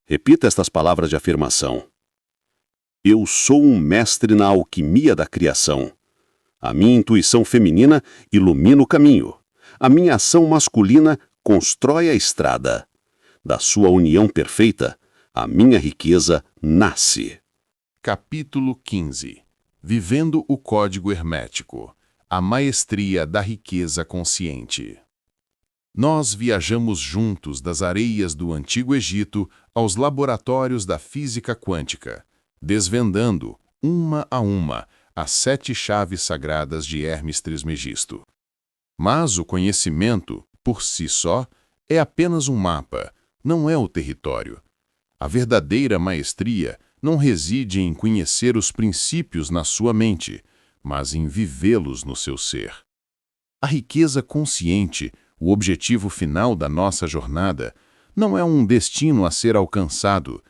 Repita estas palavras de afirmação. Eu sou um mestre na alquimia da criação. A minha intuição feminina ilumina o caminho. A minha ação masculina constrói a estrada. Da sua união perfeita, a minha riqueza nasce. Capítulo 15. Vivendo o Código Hermético. A maestria da riqueza consciente. Nós viajamos juntos das areias do Antigo Egito aos laboratórios da física quântica, desvendando, uma a uma, as 7 chaves sagradas de Hermes Trismegisto. Mas o conhecimento, por si só, é apenas um mapa, não é o território. A verdadeira maestria não reside em conhecer os princípios na sua mente, mas em vivê-los no seu ser. A riqueza consciente, o objetivo final da nossa jornada, não é um destino a ser alcançado,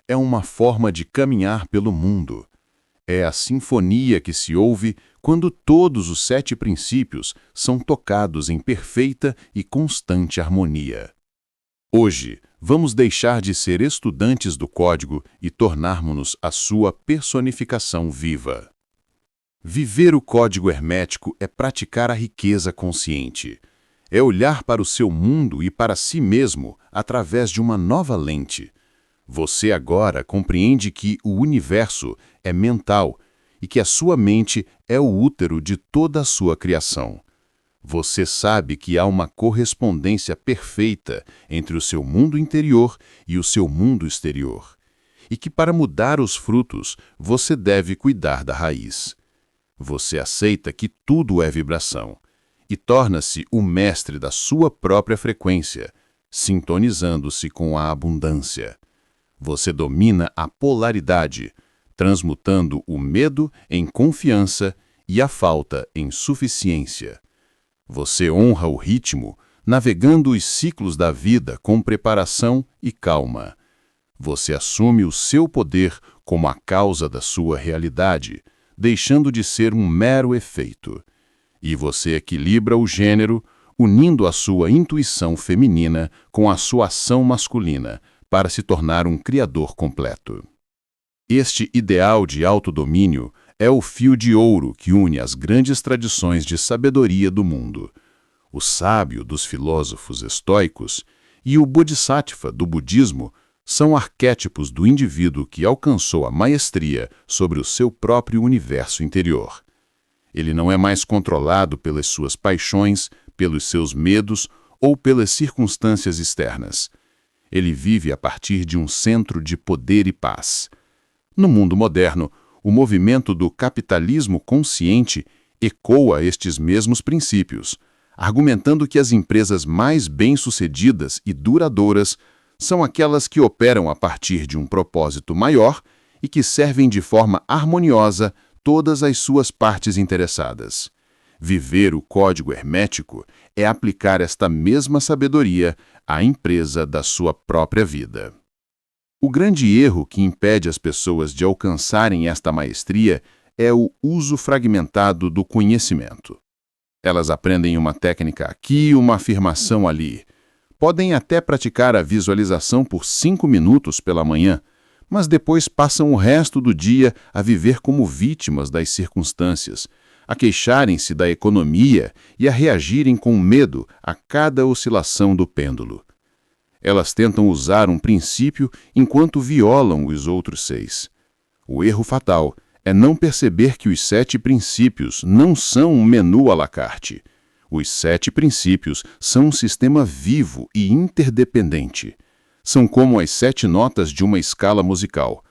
é uma forma de caminhar pelo mundo. É a sinfonia que se ouve quando todos os 7 princípios são tocados em perfeita e constante harmonia. Hoje, vamos deixar de ser estudantes do código e tornarmos-nos a sua personificação viva. Viver o código hermético é praticar a riqueza consciente. É olhar para o seu mundo e para si mesmo através de uma nova lente. Você agora compreende que o universo é mental e que a sua mente é o útero de toda a sua criação. Você sabe que há uma correspondência perfeita entre o seu mundo interior e o seu mundo exterior, e que para mudar os frutos você deve cuidar da raiz. Você aceita que tudo é vibração e torna-se o mestre da sua própria frequência, sintonizando-se com a abundância. Você domina a polaridade, transmutando o medo em confiança e a falta em suficiência. Você honra o ritmo, navegando os ciclos da vida com preparação e calma. Você assume o seu poder como a causa da sua realidade, deixando de ser um mero efeito. E você equilibra o gênero, unindo a sua intuição feminina com a sua ação masculina, para se tornar um criador completo. Este ideal de autodomínio é o fio de ouro que une as grandes tradições de sabedoria do mundo. O sábio dos filósofos estoicos e o bodhisattva do budismo são arquétipos do indivíduo que alcançou a maestria sobre o seu próprio universo interior. Ele não é mais controlado pelas suas paixões, pelos seus medos ou pelas circunstâncias externas. Ele vive a partir de um centro de poder e paz. No mundo moderno, o movimento do capitalismo consciente ecoa estes mesmos princípios, argumentando que as empresas mais bem-sucedidas e duradouras são aquelas que operam a partir de um propósito maior e que servem de forma harmoniosa todas as suas partes interessadas. Viver o código hermético é aplicar esta mesma sabedoria à empresa da sua própria vida. O grande erro que impede as pessoas de alcançarem esta maestria é o uso fragmentado do conhecimento. Elas aprendem uma técnica aqui, uma afirmação ali. Podem até praticar a visualização por 5 minutos pela manhã, mas depois passam o resto do dia a viver como vítimas das circunstâncias, a queixarem-se da economia e a reagirem com medo a cada oscilação do pêndulo. Elas tentam usar um princípio enquanto violam os outros 6. O erro fatal é não perceber que os 7 princípios não são um menu à la carte. Os 7 princípios são um sistema vivo e interdependente. São como as 7 notas de uma escala musical.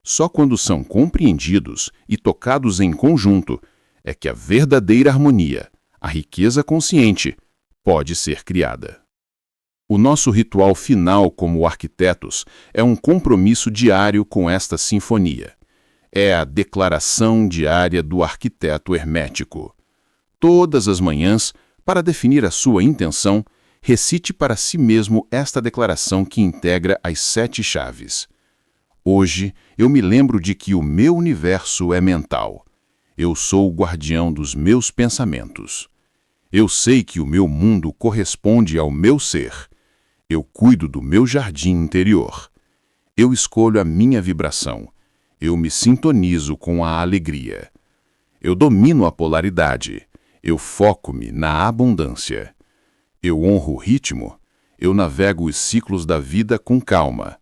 Só quando são compreendidos e tocados em conjunto é que a verdadeira harmonia, a riqueza consciente, pode ser criada. O nosso ritual final como arquitetos é um compromisso diário com esta sinfonia. É a declaração diária do arquiteto hermético. Todas as manhãs, para definir a sua intenção, recite para si mesmo esta declaração que integra as 7 chaves. Hoje, eu me lembro de que o meu universo é mental. Eu sou o guardião dos meus pensamentos. Eu sei que o meu mundo corresponde ao meu ser. Eu cuido do meu jardim interior. Eu escolho a minha vibração. Eu me sintonizo com a alegria. Eu domino a polaridade. Eu foco-me na abundância. Eu honro o ritmo. Eu navego os ciclos da vida com calma.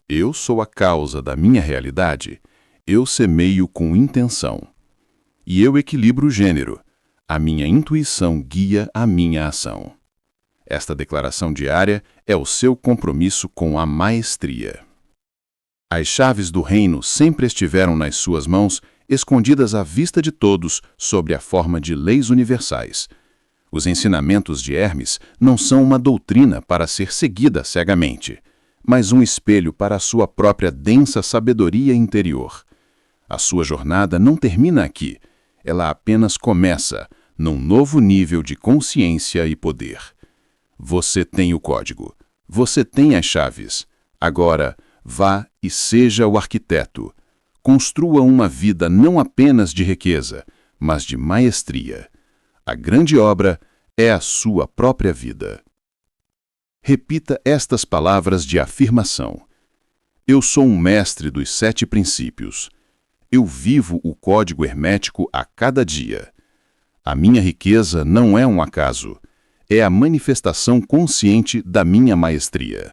Eu sou a causa da minha realidade. Eu semeio com intenção. E eu equilibro o gênero. A minha intuição guia a minha ação. Esta declaração diária é o seu compromisso com a maestria. As chaves do reino sempre estiveram nas suas mãos, escondidas à vista de todos sob a forma de leis universais. Os ensinamentos de Hermes não são uma doutrina para ser seguida cegamente, mas um espelho para a sua própria densa sabedoria interior. A sua jornada não termina aqui, ela apenas começa num novo nível de consciência e poder. Você tem o código, você tem as chaves. Agora, vá e seja o arquiteto. Construa uma vida não apenas de riqueza, mas de maestria. A grande obra é a sua própria vida. Repita estas palavras de afirmação. Eu sou um mestre dos 7 princípios. Eu vivo o código hermético a cada dia. A minha riqueza não é um acaso. é a manifestação consciente da minha maestria.